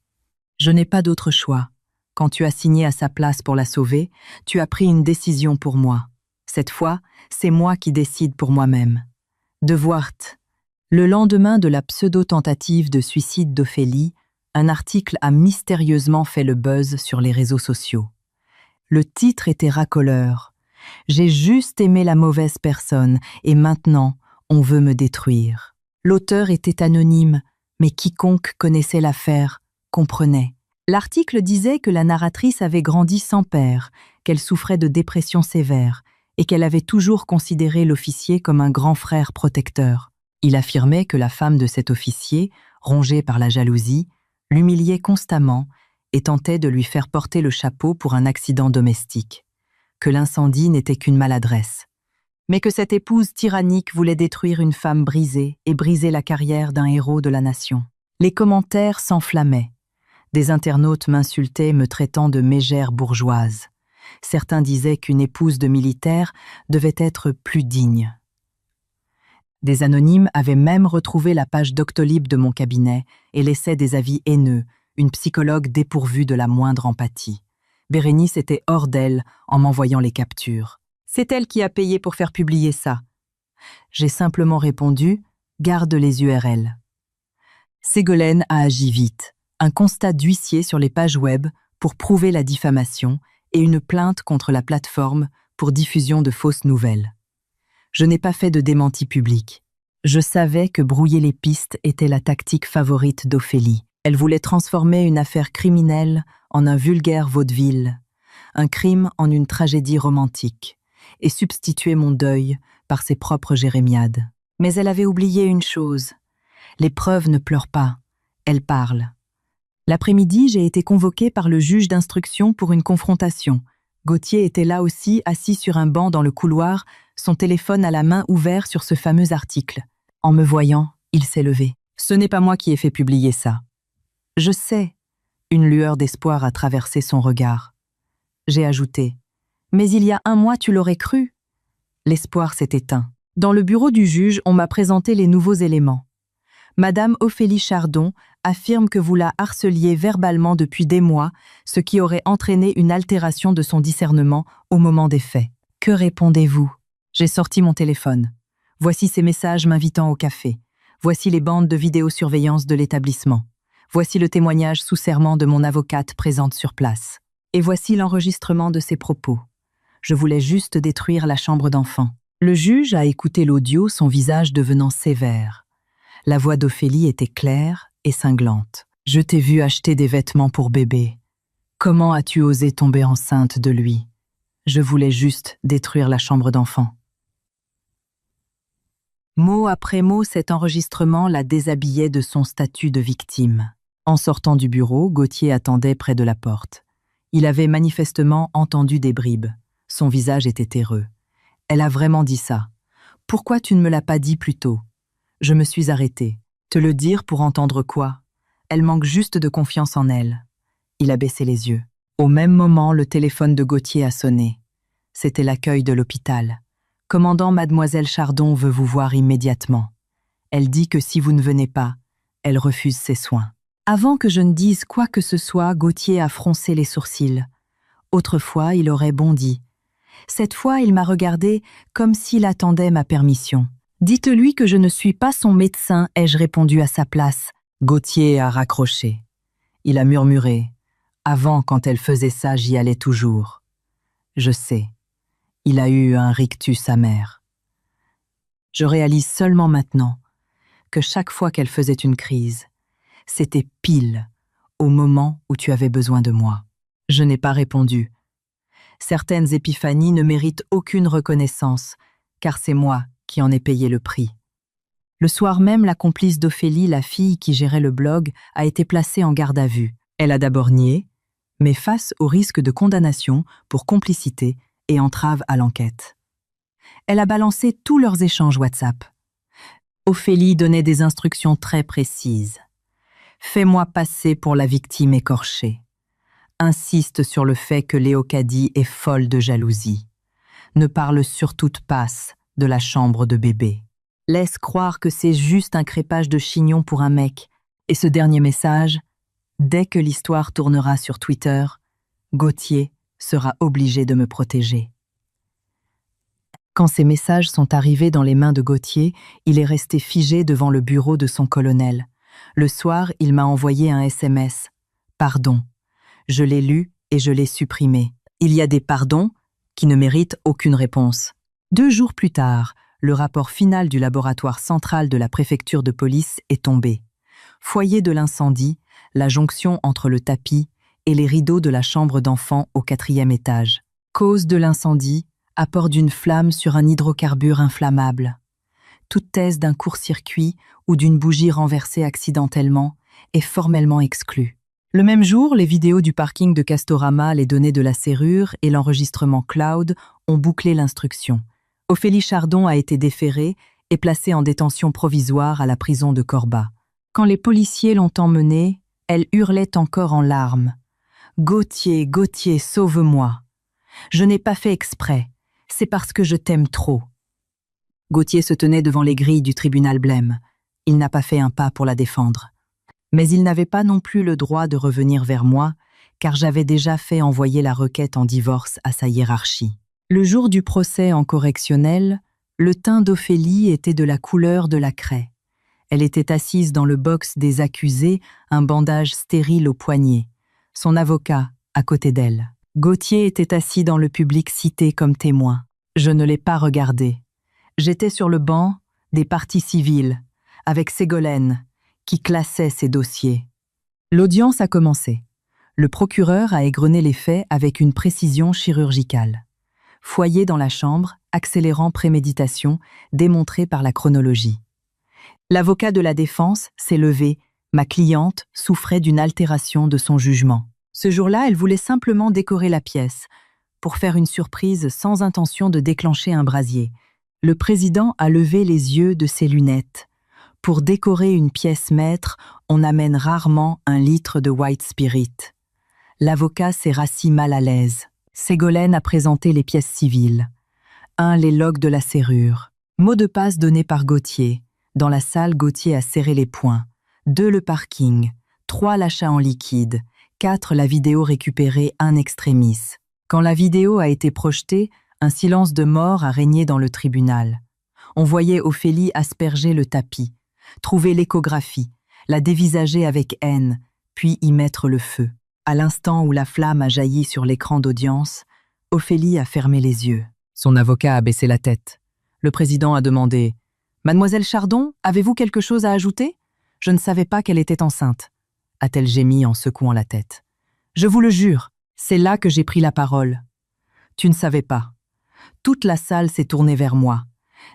Je n'ai pas d'autre choix. Quand tu as signé à sa place pour la sauver, tu as pris une décision pour moi. Cette fois, c'est moi qui décide pour moi-même. De Voort. Le lendemain de la pseudo-tentative de suicide d'Ophélie, un article a mystérieusement fait le buzz sur les réseaux sociaux. Le titre était racoleur. J'ai juste aimé la mauvaise personne et maintenant, on veut me détruire. L'auteur était anonyme, mais quiconque connaissait l'affaire comprenait. L'article disait que la narratrice avait grandi sans père, qu'elle souffrait de dépression sévère et qu'elle avait toujours considéré l'officier comme un grand frère protecteur. Il affirmait que la femme de cet officier, rongée par la jalousie, l'humiliait constamment et tentait de lui faire porter le chapeau pour un accident domestique, que l'incendie n'était qu'une maladresse, mais que cette épouse tyrannique voulait détruire une femme brisée et briser la carrière d'un héros de la nation. Les commentaires s'enflammaient. Des internautes m'insultaient, me traitant de mégère bourgeoise. Certains disaient qu'une épouse de militaire devait être plus digne. Des anonymes avaient même retrouvé la page Doctolib de mon cabinet et laissaient des avis haineux, une psychologue dépourvue de la moindre empathie. Bérénice était hors d'elle en m'envoyant les captures. C'est elle qui a payé pour faire publier ça. J'ai simplement répondu « Garde les URL ». Ségolène a agi vite. Un constat d'huissier sur les pages web pour prouver la diffamation et une plainte contre la plateforme pour diffusion de fausses nouvelles. Je n'ai pas fait de démenti public. Je savais que brouiller les pistes était la tactique favorite d'Ophélie. Elle voulait transformer une affaire criminelle en un vulgaire vaudeville, un crime en une tragédie romantique, et substituer mon deuil par ses propres jérémiades. Mais elle avait oublié une chose. Les preuves ne pleurent pas, elles parlent. L'après-midi, j'ai été convoquée par le juge d'instruction pour une confrontation. Gauthier était là aussi, assis sur un banc dans le couloir, son téléphone à la main ouvert sur ce fameux article. En me voyant, il s'est levé. Ce n'est pas moi qui ai fait publier ça. Je sais. Une lueur d'espoir a traversé son regard. J'ai ajouté. Mais il y a 1 mois, tu l'aurais cru. L'espoir s'est éteint. Dans le bureau du juge, on m'a présenté les nouveaux éléments. Madame Ophélie Chardon affirme que vous la harceliez verbalement depuis des mois, ce qui aurait entraîné une altération de son discernement au moment des faits. Que répondez-vous? J'ai sorti mon téléphone. Voici ces messages m'invitant au café. Voici les bandes de vidéosurveillance de l'établissement. Voici le témoignage sous serment de mon avocate présente sur place. Et voici l'enregistrement de ses propos. Je voulais juste détruire la chambre d'enfant. Le juge a écouté l'audio, son visage devenant sévère. La voix d'Ophélie était claire et cinglante. « Je t'ai vu acheter des vêtements pour bébé. Comment as-tu osé tomber enceinte de lui? Je voulais juste détruire la chambre d'enfant. » Mot après mot, cet enregistrement la déshabillait de son statut de victime. En sortant du bureau, Gauthier attendait près de la porte. Il avait manifestement entendu des bribes. Son visage était terreux. « Elle a vraiment dit ça. Pourquoi tu ne me l'as pas dit plus tôt? » Je me suis arrêtée. Te le dire pour entendre quoi? Elle manque juste de confiance en elle. Il a baissé les yeux. Au même moment, le téléphone de Gauthier a sonné. C'était l'accueil de l'hôpital. Commandant, mademoiselle Chardon veut vous voir immédiatement. Elle dit que si vous ne venez pas, elle refuse ses soins. Avant que je ne dise quoi que ce soit, Gauthier a froncé les sourcils. Autrefois, il aurait bondi. Cette fois, il m'a regardé comme s'il attendait ma permission. Dites-lui que je ne suis pas son médecin, ai-je répondu à sa place. Gauthier a raccroché. Il a murmuré. Avant, quand elle faisait ça, j'y allais toujours. Je sais. Il a eu un rictus amer. Je réalise seulement maintenant que chaque fois qu'elle faisait une crise, c'était pile au moment où tu avais besoin de moi. Je n'ai pas répondu. Certaines épiphanies ne méritent aucune reconnaissance, car c'est moi qui en ai payé le prix. Le soir même, la complice d'Ophélie, la fille qui gérait le blog, a été placée en garde à vue. Elle a d'abord nié, mais face au risque de condamnation pour complicité, et entrave à l'enquête. Elle a balancé tous leurs échanges WhatsApp. Ophélie donnait des instructions très précises. Fais-moi passer pour la victime écorchée. Insiste sur le fait que Léocadie est folle de jalousie. Ne parle surtout pas de la chambre de bébé. Laisse croire que c'est juste un crépage de chignon pour un mec. Et ce dernier message, dès que l'histoire tournera sur Twitter, Gauthier sera obligé de me protéger. Quand ces messages sont arrivés dans les mains de Gauthier, il est resté figé devant le bureau de son colonel. Le soir, il m'a envoyé un SMS. « Pardon. » Je l'ai lu et je l'ai supprimé. Il y a des pardons qui ne méritent aucune réponse. 2 jours plus tard, le rapport final du laboratoire central de la préfecture de police est tombé. Foyer de l'incendie, la jonction entre le tapis et les rideaux de la chambre d'enfant au 4e étage. Cause de l'incendie, apport d'une flamme sur un hydrocarbure inflammable. Toute thèse d'un court-circuit ou d'une bougie renversée accidentellement est formellement exclue. Le même jour, les vidéos du parking de Castorama, les données de la serrure et l'enregistrement cloud ont bouclé l'instruction. Ophélie Chardon a été déférée et placée en détention provisoire à la prison de Corba. Quand les policiers l'ont emmenée, elle hurlait encore en larmes. « Gauthier, Gauthier, sauve-moi. Je n'ai pas fait exprès. C'est parce que je t'aime trop. » Gauthier se tenait devant les grilles du tribunal blême. Il n'a pas fait un pas pour la défendre. Mais il n'avait pas non plus le droit de revenir vers moi, car j'avais déjà fait envoyer la requête en divorce à sa hiérarchie. Le jour du procès en correctionnel, le teint d'Ophélie était de la couleur de la craie. Elle était assise dans le box des accusés, un bandage stérile au poignet. Son avocat, à côté d'elle. Gauthier était assis dans le public cité comme témoin. Je ne l'ai pas regardé. J'étais sur le banc des parties civiles, avec Ségolène, qui classait ses dossiers. L'audience a commencé. Le procureur a égrené les faits avec une précision chirurgicale. Foyer dans la chambre, accélérant préméditation, démontré par la chronologie. L'avocat de la défense s'est levé. Ma cliente souffrait d'une altération de son jugement. Ce jour-là, elle voulait simplement décorer la pièce, pour faire une surprise sans intention de déclencher un brasier. Le président a levé les yeux de ses lunettes. Pour décorer une pièce maître, on amène rarement 1 litre de white spirit. L'avocat s'est rassis mal à l'aise. Ségolène a présenté les pièces civiles. 1, les logs de la serrure. Mot de passe donné par Gauthier. Dans la salle, Gauthier a serré les poings. 2, le parking. 3, l'achat en liquide. 4, la vidéo récupérée in extremis. Quand la vidéo a été projetée, un silence de mort a régné dans le tribunal. On voyait Ophélie asperger le tapis, trouver l'échographie, la dévisager avec haine, puis y mettre le feu. À l'instant où la flamme a jailli sur l'écran d'audience, Ophélie a fermé les yeux. Son avocat a baissé la tête. Le président a demandé « Mademoiselle Chardon, avez-vous quelque chose à ajouter ? Je ne savais pas qu'elle était enceinte. » a-t-elle gémi en secouant la tête. « Je vous le jure, c'est là que j'ai pris la parole. » « Tu ne savais pas. Toute la salle s'est tournée vers moi.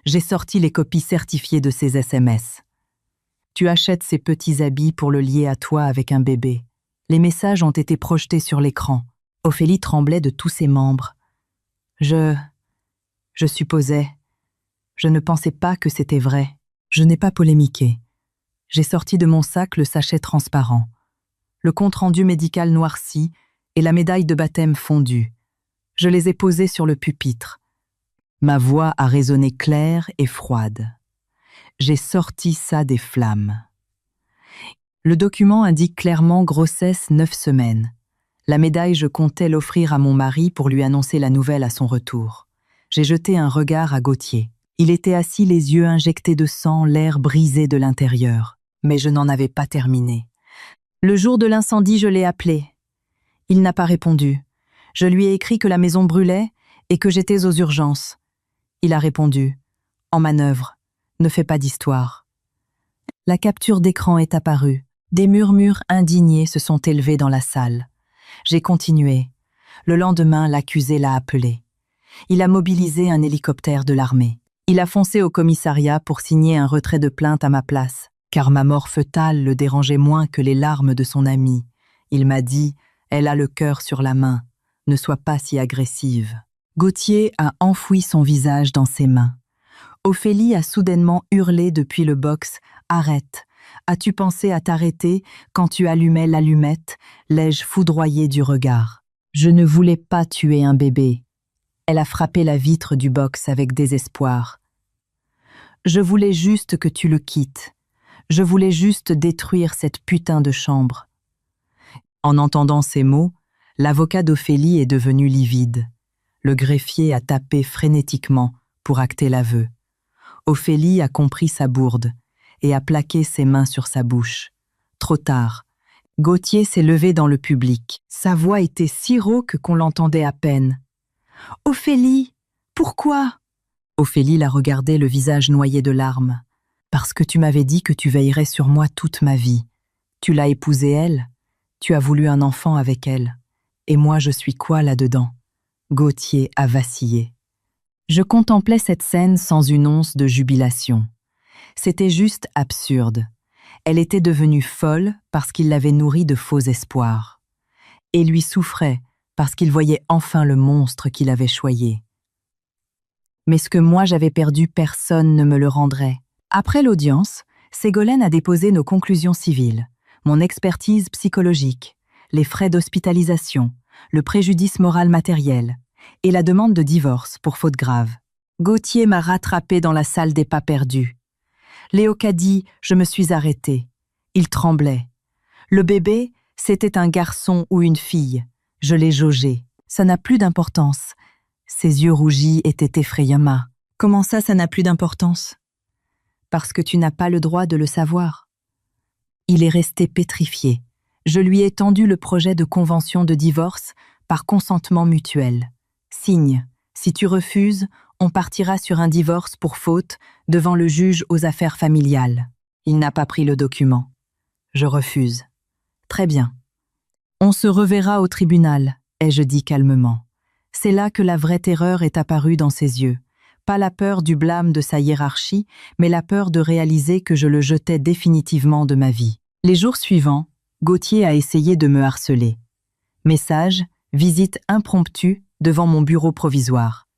J'ai sorti les copies certifiées de ces SMS. Tu achètes ces petits habits pour le lier à toi avec un bébé. Les messages ont été projetés sur l'écran. Ophélie tremblait de tous ses membres. Je supposais. Je ne pensais pas que c'était vrai. Je n'ai pas polémiqué. J'ai sorti de mon sac le sachet transparent, le compte-rendu médical noirci et la médaille de baptême fondue. Je les ai posés sur le pupitre. Ma voix a résonné claire et froide. J'ai sorti ça des flammes. Le document indique clairement grossesse 9 semaines. La médaille, je comptais l'offrir à mon mari pour lui annoncer la nouvelle à son retour. J'ai jeté un regard à Gauthier. Il était assis, les yeux injectés de sang, l'air brisé de l'intérieur. Mais je n'en avais pas terminé. Le jour de l'incendie, je l'ai appelé. Il n'a pas répondu. Je lui ai écrit que la maison brûlait et que j'étais aux urgences. Il a répondu « En manœuvre, ne fais pas d'histoire ». La capture d'écran est apparue. Des murmures indignés se sont élevés dans la salle. J'ai continué. Le lendemain, l'accusé l'a appelé. Il a mobilisé un hélicoptère de l'armée. Il a foncé au commissariat pour signer un retrait de plainte à ma place, car ma mort fœtale le dérangeait moins que les larmes de son amie. Il m'a dit « Elle a le cœur sur la main. Ne sois pas si agressive. » Gauthier a enfoui son visage dans ses mains. Ophélie a soudainement hurlé depuis le box « Arrête ! As-tu pensé à t'arrêter quand tu allumais l'allumette ?» l'ai-je foudroyé du regard. Je ne voulais pas tuer un bébé. Elle a frappé la vitre du box avec désespoir. Je voulais juste que tu le quittes. Je voulais juste détruire cette putain de chambre. En entendant ces mots, l'avocat d'Ophélie est devenu livide. Le greffier a tapé frénétiquement pour acter l'aveu. Ophélie a compris sa bourde et a plaqué ses mains sur sa bouche. Trop tard. Gauthier s'est levé dans le public. Sa voix était si rauque qu'on l'entendait à peine. « Ophélie, pourquoi ?» Ophélie l'a regardé, le visage noyé de larmes. « Parce que tu m'avais dit que tu veillerais sur moi toute ma vie. Tu l'as épousée elle, tu as voulu un enfant avec elle. Et moi je suis quoi là-dedans ?» Gauthier a vacillé. Je contemplais cette scène sans une once de jubilation. C'était juste absurde. Elle était devenue folle parce qu'il l'avait nourrie de faux espoirs. Et lui souffrait parce qu'il voyait enfin le monstre qu'il avait choyé. Mais ce que moi j'avais perdu, personne ne me le rendrait. Après l'audience, Ségolène a déposé nos conclusions civiles, mon expertise psychologique, les frais d'hospitalisation, le préjudice moral matériel et la demande de divorce pour faute grave. Gauthier m'a rattrapé dans la salle des pas perdus. Léocadie, je me suis arrêtée. Il tremblait. Le bébé, c'était un garçon ou une fille. Je l'ai jaugé. Ça n'a plus d'importance. Ses yeux rougis étaient effrayants. Comment ça n'a plus d'importance? Parce que tu n'as pas le droit de le savoir. Il est resté pétrifié. Je lui ai tendu le projet de convention de divorce par consentement mutuel. Signe, si tu refuses, on partira sur un divorce pour faute devant le juge aux affaires familiales. Il n'a pas pris le document. Je refuse. Très bien. On se reverra au tribunal, ai-je dit calmement. C'est là que la vraie terreur est apparue dans ses yeux. Pas la peur du blâme de sa hiérarchie, mais la peur de réaliser que je le jetais définitivement de ma vie. Les jours suivants, Gauthier a essayé de me harceler. Message, visite impromptue devant mon bureau provisoire.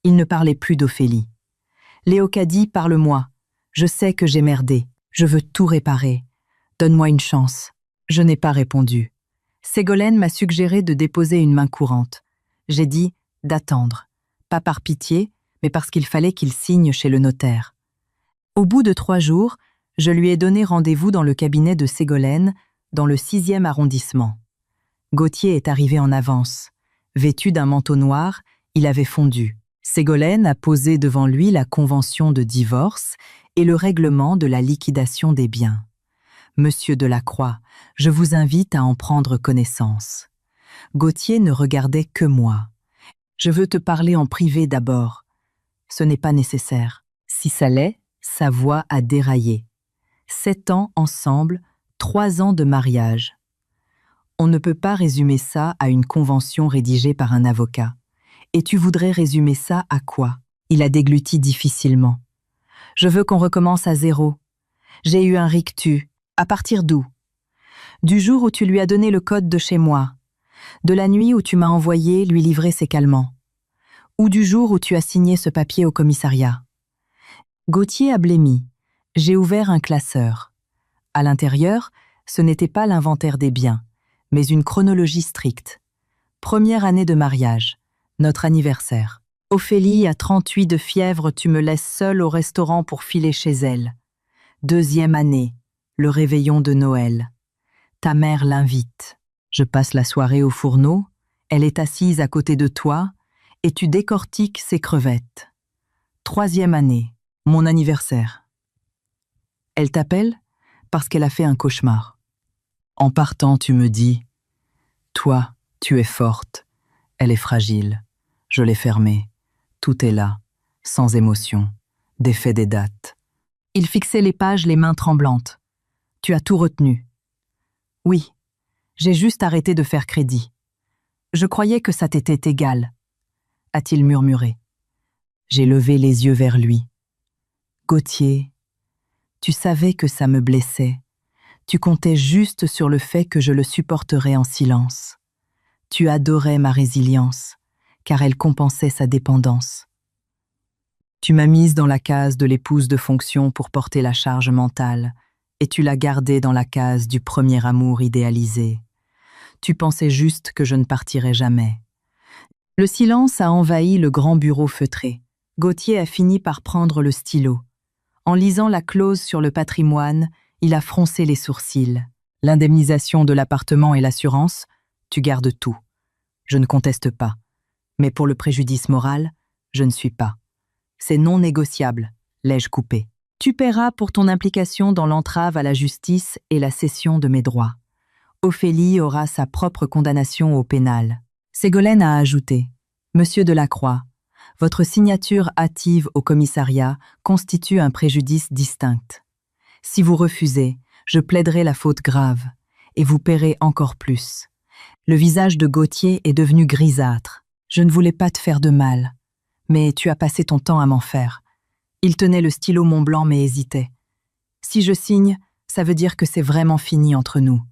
Il ne parlait plus d'Ophélie. Léocadie, parle-moi. Je sais que j'ai merdé. Je veux tout réparer. Donne-moi une chance. Je n'ai pas répondu. Ségolène m'a suggéré de déposer une main courante. J'ai dit d'attendre. Pas par pitié, mais parce qu'il fallait qu'il signe chez le notaire. Au bout de 3 jours, je lui ai donné rendez-vous dans le cabinet de Ségolène, dans le 6e arrondissement. Gauthier est arrivé en avance. Vêtu d'un manteau noir, il avait fondu. Ségolène a posé devant lui la convention de divorce et le règlement de la liquidation des biens. Monsieur Delacroix, je vous invite à en prendre connaissance. Gauthier ne regardait que moi. Je veux te parler en privé d'abord. Ce n'est pas nécessaire. Si ça l'est, sa voix a déraillé. 7 ans ensemble, 3 ans de mariage. On ne peut pas résumer ça à une convention rédigée par un avocat. Et tu voudrais résumer ça à quoi? Il a dégluti difficilement. Je veux qu'on recommence à zéro. J'ai eu un rictus. À partir d'où? Du jour où tu lui as donné le code de chez moi. De la nuit où tu m'as envoyé lui livrer ses calmants. Ou du jour où tu as signé ce papier au commissariat. Gauthier a blêmi. J'ai ouvert un classeur. À l'intérieur, ce n'était pas l'inventaire des biens, mais une chronologie stricte. Première année de mariage. Notre anniversaire. Ophélie a 38 de fièvre, tu me laisses seule au restaurant pour filer chez elle. 2e année, le réveillon de Noël. Ta mère l'invite. Je passe la soirée au fourneau, elle est assise à côté de toi, et tu décortiques ses crevettes. 3e année, mon anniversaire. Elle t'appelle parce qu'elle a fait un cauchemar. En partant, tu me dis, toi, tu es forte, elle est fragile. Je l'ai fermée. Tout est là, sans émotion, défait des dates. Il fixait les pages, les mains tremblantes. Tu as tout retenu. Oui, j'ai juste arrêté de faire crédit. Je croyais que ça t'était égal, a-t-il murmuré. J'ai levé les yeux vers lui. Gauthier, tu savais que ça me blessait. Tu comptais juste sur le fait que je le supporterais en silence. Tu adorais ma résilience. car elle compensait sa dépendance. Tu m'as mise dans la case de l'épouse de fonction pour porter la charge mentale, et tu l'as gardée dans la case du premier amour idéalisé. Tu pensais juste que je ne partirais jamais. Le silence a envahi le grand bureau feutré. Gauthier a fini par prendre le stylo. En lisant la clause sur le patrimoine, il a froncé les sourcils. L'indemnisation de l'appartement et l'assurance, tu gardes tout. Je ne conteste pas. Mais pour le préjudice moral, je ne suis pas. C'est non négociable, l'ai-je coupé. Tu paieras pour ton implication dans l'entrave à la justice et la cession de mes droits. Ophélie aura sa propre condamnation au pénal. Ségolène a ajouté « Monsieur Delacroix, votre signature hâtive au commissariat constitue un préjudice distinct. Si vous refusez, je plaiderai la faute grave, et vous paierez encore plus. » Le visage de Gauthier est devenu grisâtre. « Je ne voulais pas te faire de mal, mais tu as passé ton temps à m'en faire. » Il tenait le stylo Montblanc mais hésitait. « Si je signe, ça veut dire que c'est vraiment fini entre nous.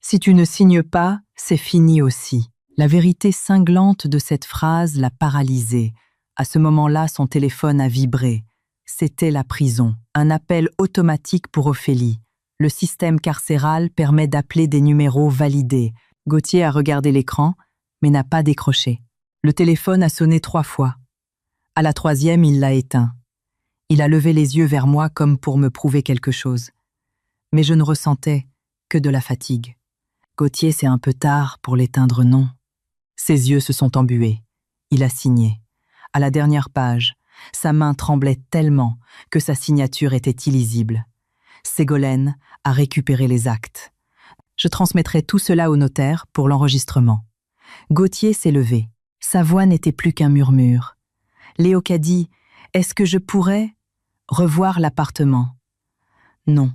Si tu ne signes pas, c'est fini aussi. » La vérité cinglante de cette phrase l'a paralysé. À ce moment-là, son téléphone a vibré. C'était la prison, un appel automatique pour Ophélie. Le système carcéral permet d'appeler des numéros validés. Gauthier a regardé l'écran, mais n'a pas décroché. Le téléphone a sonné 3 fois. À la 3e, il l'a éteint. Il a levé les yeux vers moi comme pour me prouver quelque chose. Mais je ne ressentais que de la fatigue. Gauthier, c'est un peu tard pour l'éteindre, non. Ses yeux se sont embués. Il a signé. À la dernière page, sa main tremblait tellement que sa signature était illisible. Ségolène a récupéré les actes. Je transmettrai tout cela au notaire pour l'enregistrement. Gauthier s'est levé. Sa voix n'était plus qu'un murmure. Léocadie, est-ce que je pourrais revoir l'appartement? Non.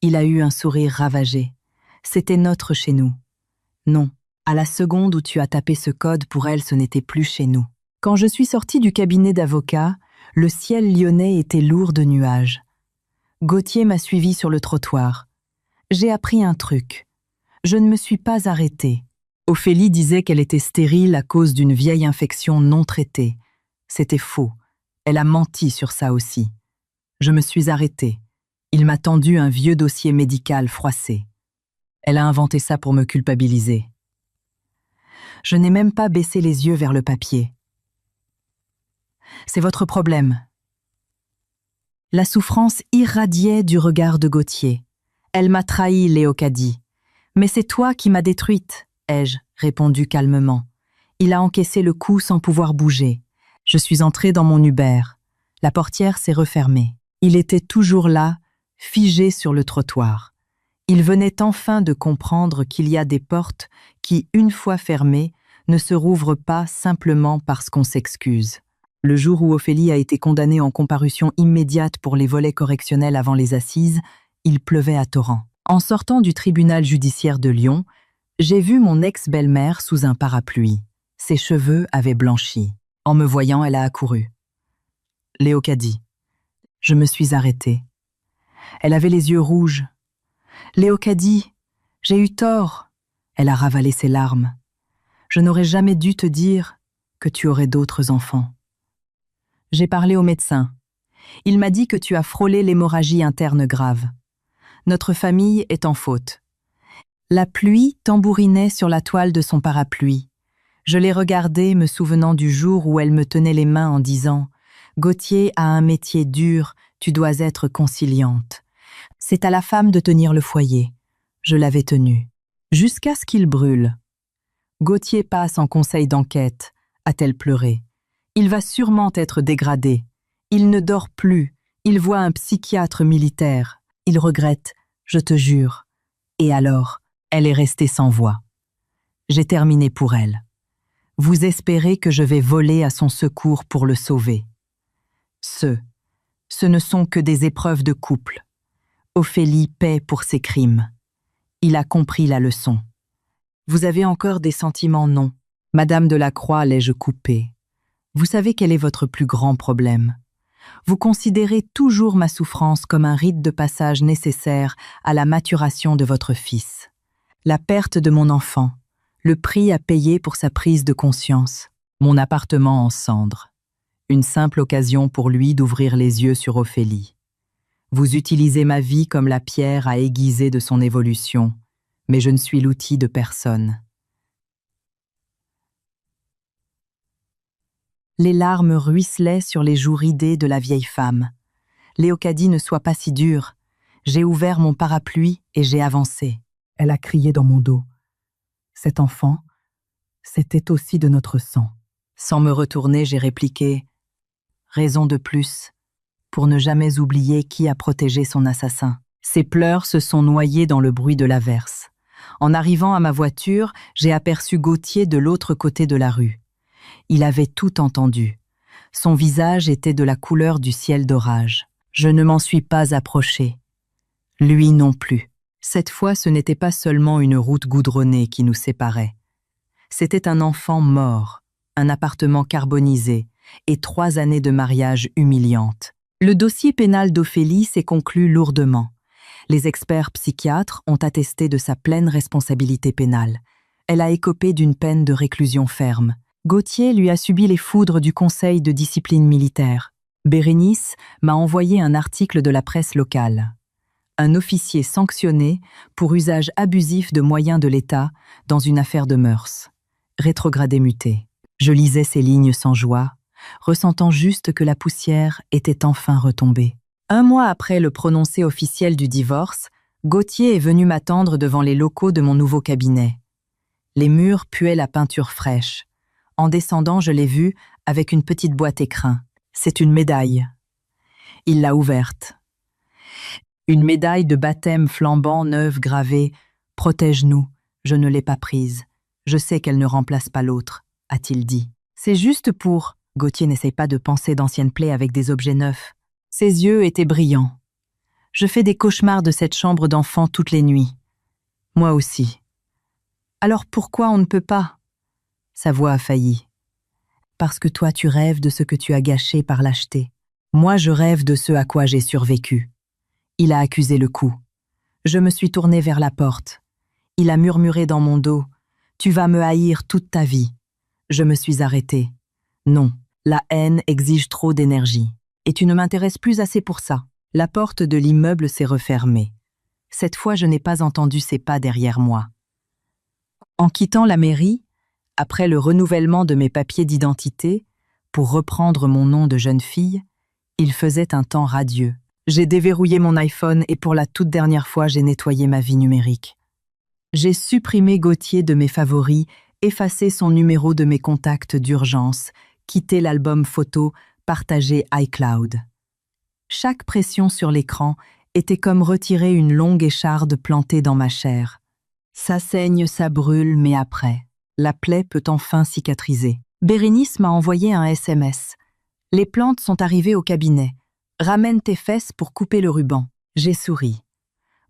Il a eu un sourire ravagé. C'était notre chez nous. Non. À la seconde où tu as tapé ce code, pour elle, ce n'était plus chez nous. Quand je suis sortie du cabinet d'avocat, le ciel lyonnais était lourd de nuages. Gauthier m'a suivi sur le trottoir. J'ai appris un truc. Je ne me suis pas arrêtée. Ophélie disait qu'elle était stérile à cause d'une vieille infection non traitée. C'était faux. Elle a menti sur ça aussi. Je me suis arrêtée. Il m'a tendu un vieux dossier médical froissé. Elle a inventé ça pour me culpabiliser. Je n'ai même pas baissé les yeux vers le papier. C'est votre problème. La souffrance irradiait du regard de Gauthier. Elle m'a trahi, Léocadie. Mais c'est toi qui m'as détruite, ai-je répondu calmement. Il a encaissé le coup sans pouvoir bouger. Je suis entrée dans mon Uber. La portière s'est refermée. Il était toujours là, figé sur le trottoir. Il venait enfin de comprendre qu'il y a des portes qui, une fois fermées, ne se rouvrent pas simplement parce qu'on s'excuse. Le jour où Ophélie a été condamnée en comparution immédiate pour les volets correctionnels avant les assises, il pleuvait à torrents. En sortant du tribunal judiciaire de Lyon, j'ai vu mon ex-belle-mère sous un parapluie. Ses cheveux avaient blanchi. En me voyant, elle a accouru. Léocadie. Je me suis arrêtée. Elle avait les yeux rouges. Léocadie, j'ai eu tort. Elle a ravalé ses larmes. Je n'aurais jamais dû te dire que tu aurais d'autres enfants. J'ai parlé au médecin. Il m'a dit que tu as frôlé l'hémorragie interne grave. Notre famille est en faute. La pluie tambourinait sur la toile de son parapluie. Je l'ai regardée, me souvenant du jour où elle me tenait les mains en disant « Gauthier a un métier dur, tu dois être conciliante. C'est à la femme de tenir le foyer. » Je l'avais tenu. Jusqu'à ce qu'il brûle. Gauthier passe en conseil d'enquête, a-t-elle pleuré. Il va sûrement être dégradé. Il ne dort plus. Il voit un psychiatre militaire. Il regrette, je te jure. Et alors, elle est restée sans voix. J'ai terminé pour elle. Vous espérez que je vais voler à son secours pour le sauver. Ce ne sont que des épreuves de couple. Ophélie paie pour ses crimes. Il a compris la leçon. Vous avez encore des sentiments, non? Madame Delacroix, l'ai-je coupé. Vous savez quel est votre plus grand problème. Vous considérez toujours ma souffrance comme un rite de passage nécessaire à la maturation de votre fils. La perte de mon enfant, le prix à payer pour sa prise de conscience. Mon appartement en cendres. Une simple occasion pour lui d'ouvrir les yeux sur Ophélie. Vous utilisez ma vie comme la pierre à aiguiser de son évolution, mais je ne suis l'outil de personne. Les larmes ruisselaient sur les joues ridées de la vieille femme. Léocadie, ne sois pas si dure. J'ai ouvert mon parapluie et j'ai avancé. Elle a crié dans mon dos. Cet enfant, c'était aussi de notre sang. Sans me retourner, j'ai répliqué. Raison de plus, pour ne jamais oublier qui a protégé son assassin. Ses pleurs se sont noyés dans le bruit de l'averse. En arrivant à ma voiture, j'ai aperçu Gauthier de l'autre côté de la rue. Il avait tout entendu. Son visage était de la couleur du ciel d'orage. Je ne m'en suis pas approché. Lui non plus. Cette fois, ce n'était pas seulement une route goudronnée qui nous séparait. C'était un enfant mort, un appartement carbonisé et 3 années de mariage humiliantes. Le dossier pénal d'Ophélie s'est conclu lourdement. Les experts psychiatres ont attesté de sa pleine responsabilité pénale. Elle a écopé d'une peine de réclusion ferme. Gauthier lui a subi les foudres du Conseil de discipline militaire. Bérénice m'a envoyé un article de la presse locale. Un officier sanctionné pour usage abusif de moyens de l'État dans une affaire de mœurs. Rétrogradé muté. Je lisais ces lignes sans joie, ressentant juste que la poussière était enfin retombée. 1 mois après le prononcé officiel du divorce, Gauthier est venu m'attendre devant les locaux de mon nouveau cabinet. Les murs puaient la peinture fraîche. En descendant, je l'ai vu avec une petite boîte écrin. C'est une médaille. Il l'a ouverte. Une médaille de baptême flambant, neuve, gravée. « Protège-nous, je ne l'ai pas prise. Je sais qu'elle ne remplace pas l'autre », a-t-il dit. C'est juste pour... Gauthier n'essaye pas de penser d'anciennes plaies avec des objets neufs. Ses yeux étaient brillants. Je fais des cauchemars de cette chambre d'enfant toutes les nuits. Moi aussi. Alors pourquoi on ne peut pas? Sa voix a failli. Parce que toi tu rêves de ce que tu as gâché par lâcheté. Moi je rêve de ce à quoi j'ai survécu. Il a accusé le coup. Je me suis tournée vers la porte. Il a murmuré dans mon dos. Tu vas me haïr toute ta vie. Je me suis arrêtée. Non, la haine exige trop d'énergie. Et tu ne m'intéresses plus assez pour ça. La porte de l'immeuble s'est refermée. Cette fois, je n'ai pas entendu ses pas derrière moi. En quittant la mairie, après le renouvellement de mes papiers d'identité, pour reprendre mon nom de jeune fille, il faisait un temps radieux. J'ai déverrouillé mon iPhone et pour la toute dernière fois, j'ai nettoyé ma vie numérique. J'ai supprimé Gauthier de mes favoris, effacé son numéro de mes contacts d'urgence, quitté l'album photo, partagé iCloud. Chaque pression sur l'écran était comme retirer une longue écharde plantée dans ma chair. Ça saigne, ça brûle, mais après, la plaie peut enfin cicatriser. Bérénice m'a envoyé un SMS. Les plantes sont arrivées au cabinet. Ramène tes fesses pour couper le ruban. J'ai souri.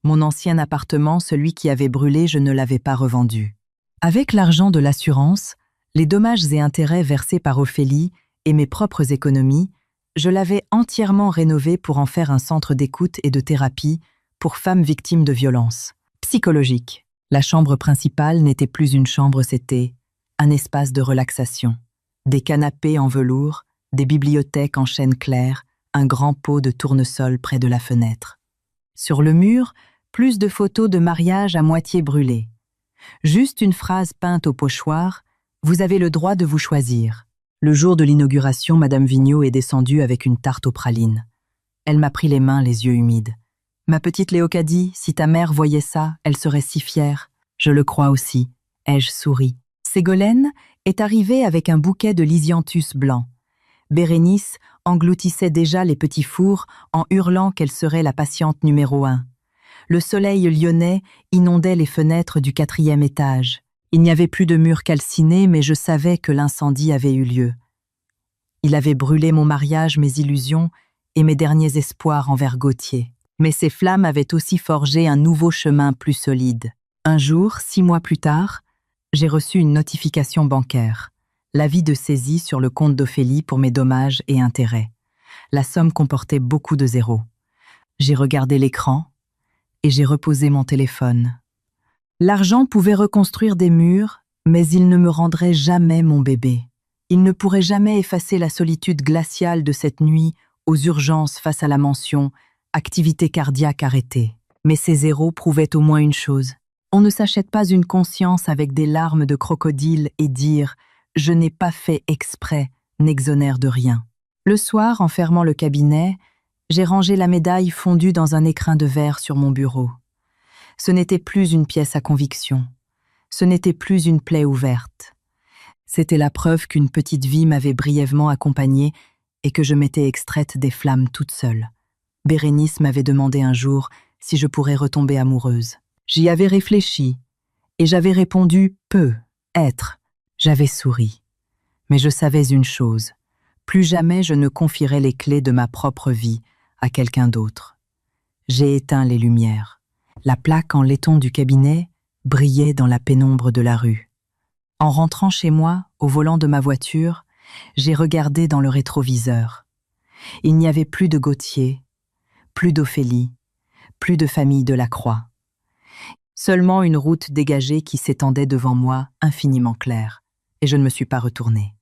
Mon ancien appartement, celui qui avait brûlé, je ne l'avais pas revendu. Avec l'argent de l'assurance, les dommages et intérêts versés par Ophélie et mes propres économies, je l'avais entièrement rénové pour en faire un centre d'écoute et de thérapie pour femmes victimes de violences psychologiques. La chambre principale n'était plus une chambre, c'était un espace de relaxation. Des canapés en velours, des bibliothèques en chêne clair, un grand pot de tournesol près de la fenêtre. Sur le mur, plus de photos de mariage à moitié brûlées. Juste une phrase peinte au pochoir, « Vous avez le droit de vous choisir ». Le jour de l'inauguration, Madame Vigneault est descendue avec une tarte aux pralines. Elle m'a pris les mains, les yeux humides. « Ma petite Léocadie, si ta mère voyait ça, elle serait si fière. » Je le crois aussi, ai-je souri. Ségolène est arrivée avec un bouquet de lisianthus blanc. Bérénice engloutissait déjà les petits fours en hurlant qu'elle serait la patiente numéro 1. Le soleil lyonnais inondait les fenêtres du 4e étage. Il n'y avait plus de murs calcinés, mais je savais que l'incendie avait eu lieu. Il avait brûlé mon mariage, mes illusions et mes derniers espoirs envers Gauthier. Mais ces flammes avaient aussi forgé un nouveau chemin plus solide. Un jour, 6 mois plus tard, j'ai reçu une notification bancaire. L'avis de saisie sur le compte d'Ophélie pour mes dommages et intérêts. La somme comportait beaucoup de zéros. J'ai regardé l'écran et j'ai reposé mon téléphone. L'argent pouvait reconstruire des murs, mais il ne me rendrait jamais mon bébé. Il ne pourrait jamais effacer la solitude glaciale de cette nuit aux urgences face à la mention « activité cardiaque arrêtée ». Mais ces zéros prouvaient au moins une chose. On ne s'achète pas une conscience avec des larmes de crocodile et dire « je n'ai pas fait exprès » n'exonère de rien. Le soir, en fermant le cabinet, j'ai rangé la médaille fondue dans un écrin de verre sur mon bureau. Ce n'était plus une pièce à conviction. Ce n'était plus une plaie ouverte. C'était la preuve qu'une petite vie m'avait brièvement accompagnée et que je m'étais extraite des flammes toute seule. Bérénice m'avait demandé un jour si je pourrais retomber amoureuse. J'y avais réfléchi et j'avais répondu « peut être ». J'avais souri. Mais je savais une chose, plus jamais je ne confierais les clés de ma propre vie à quelqu'un d'autre. J'ai éteint les lumières. La plaque en laiton du cabinet brillait dans la pénombre de la rue. En rentrant chez moi, au volant de ma voiture, j'ai regardé dans le rétroviseur. Il n'y avait plus de Gauthier, plus d'Ophélie, plus de famille Delacroix. Seulement une route dégagée qui s'étendait devant moi, infiniment claire, et je ne me suis pas retournée.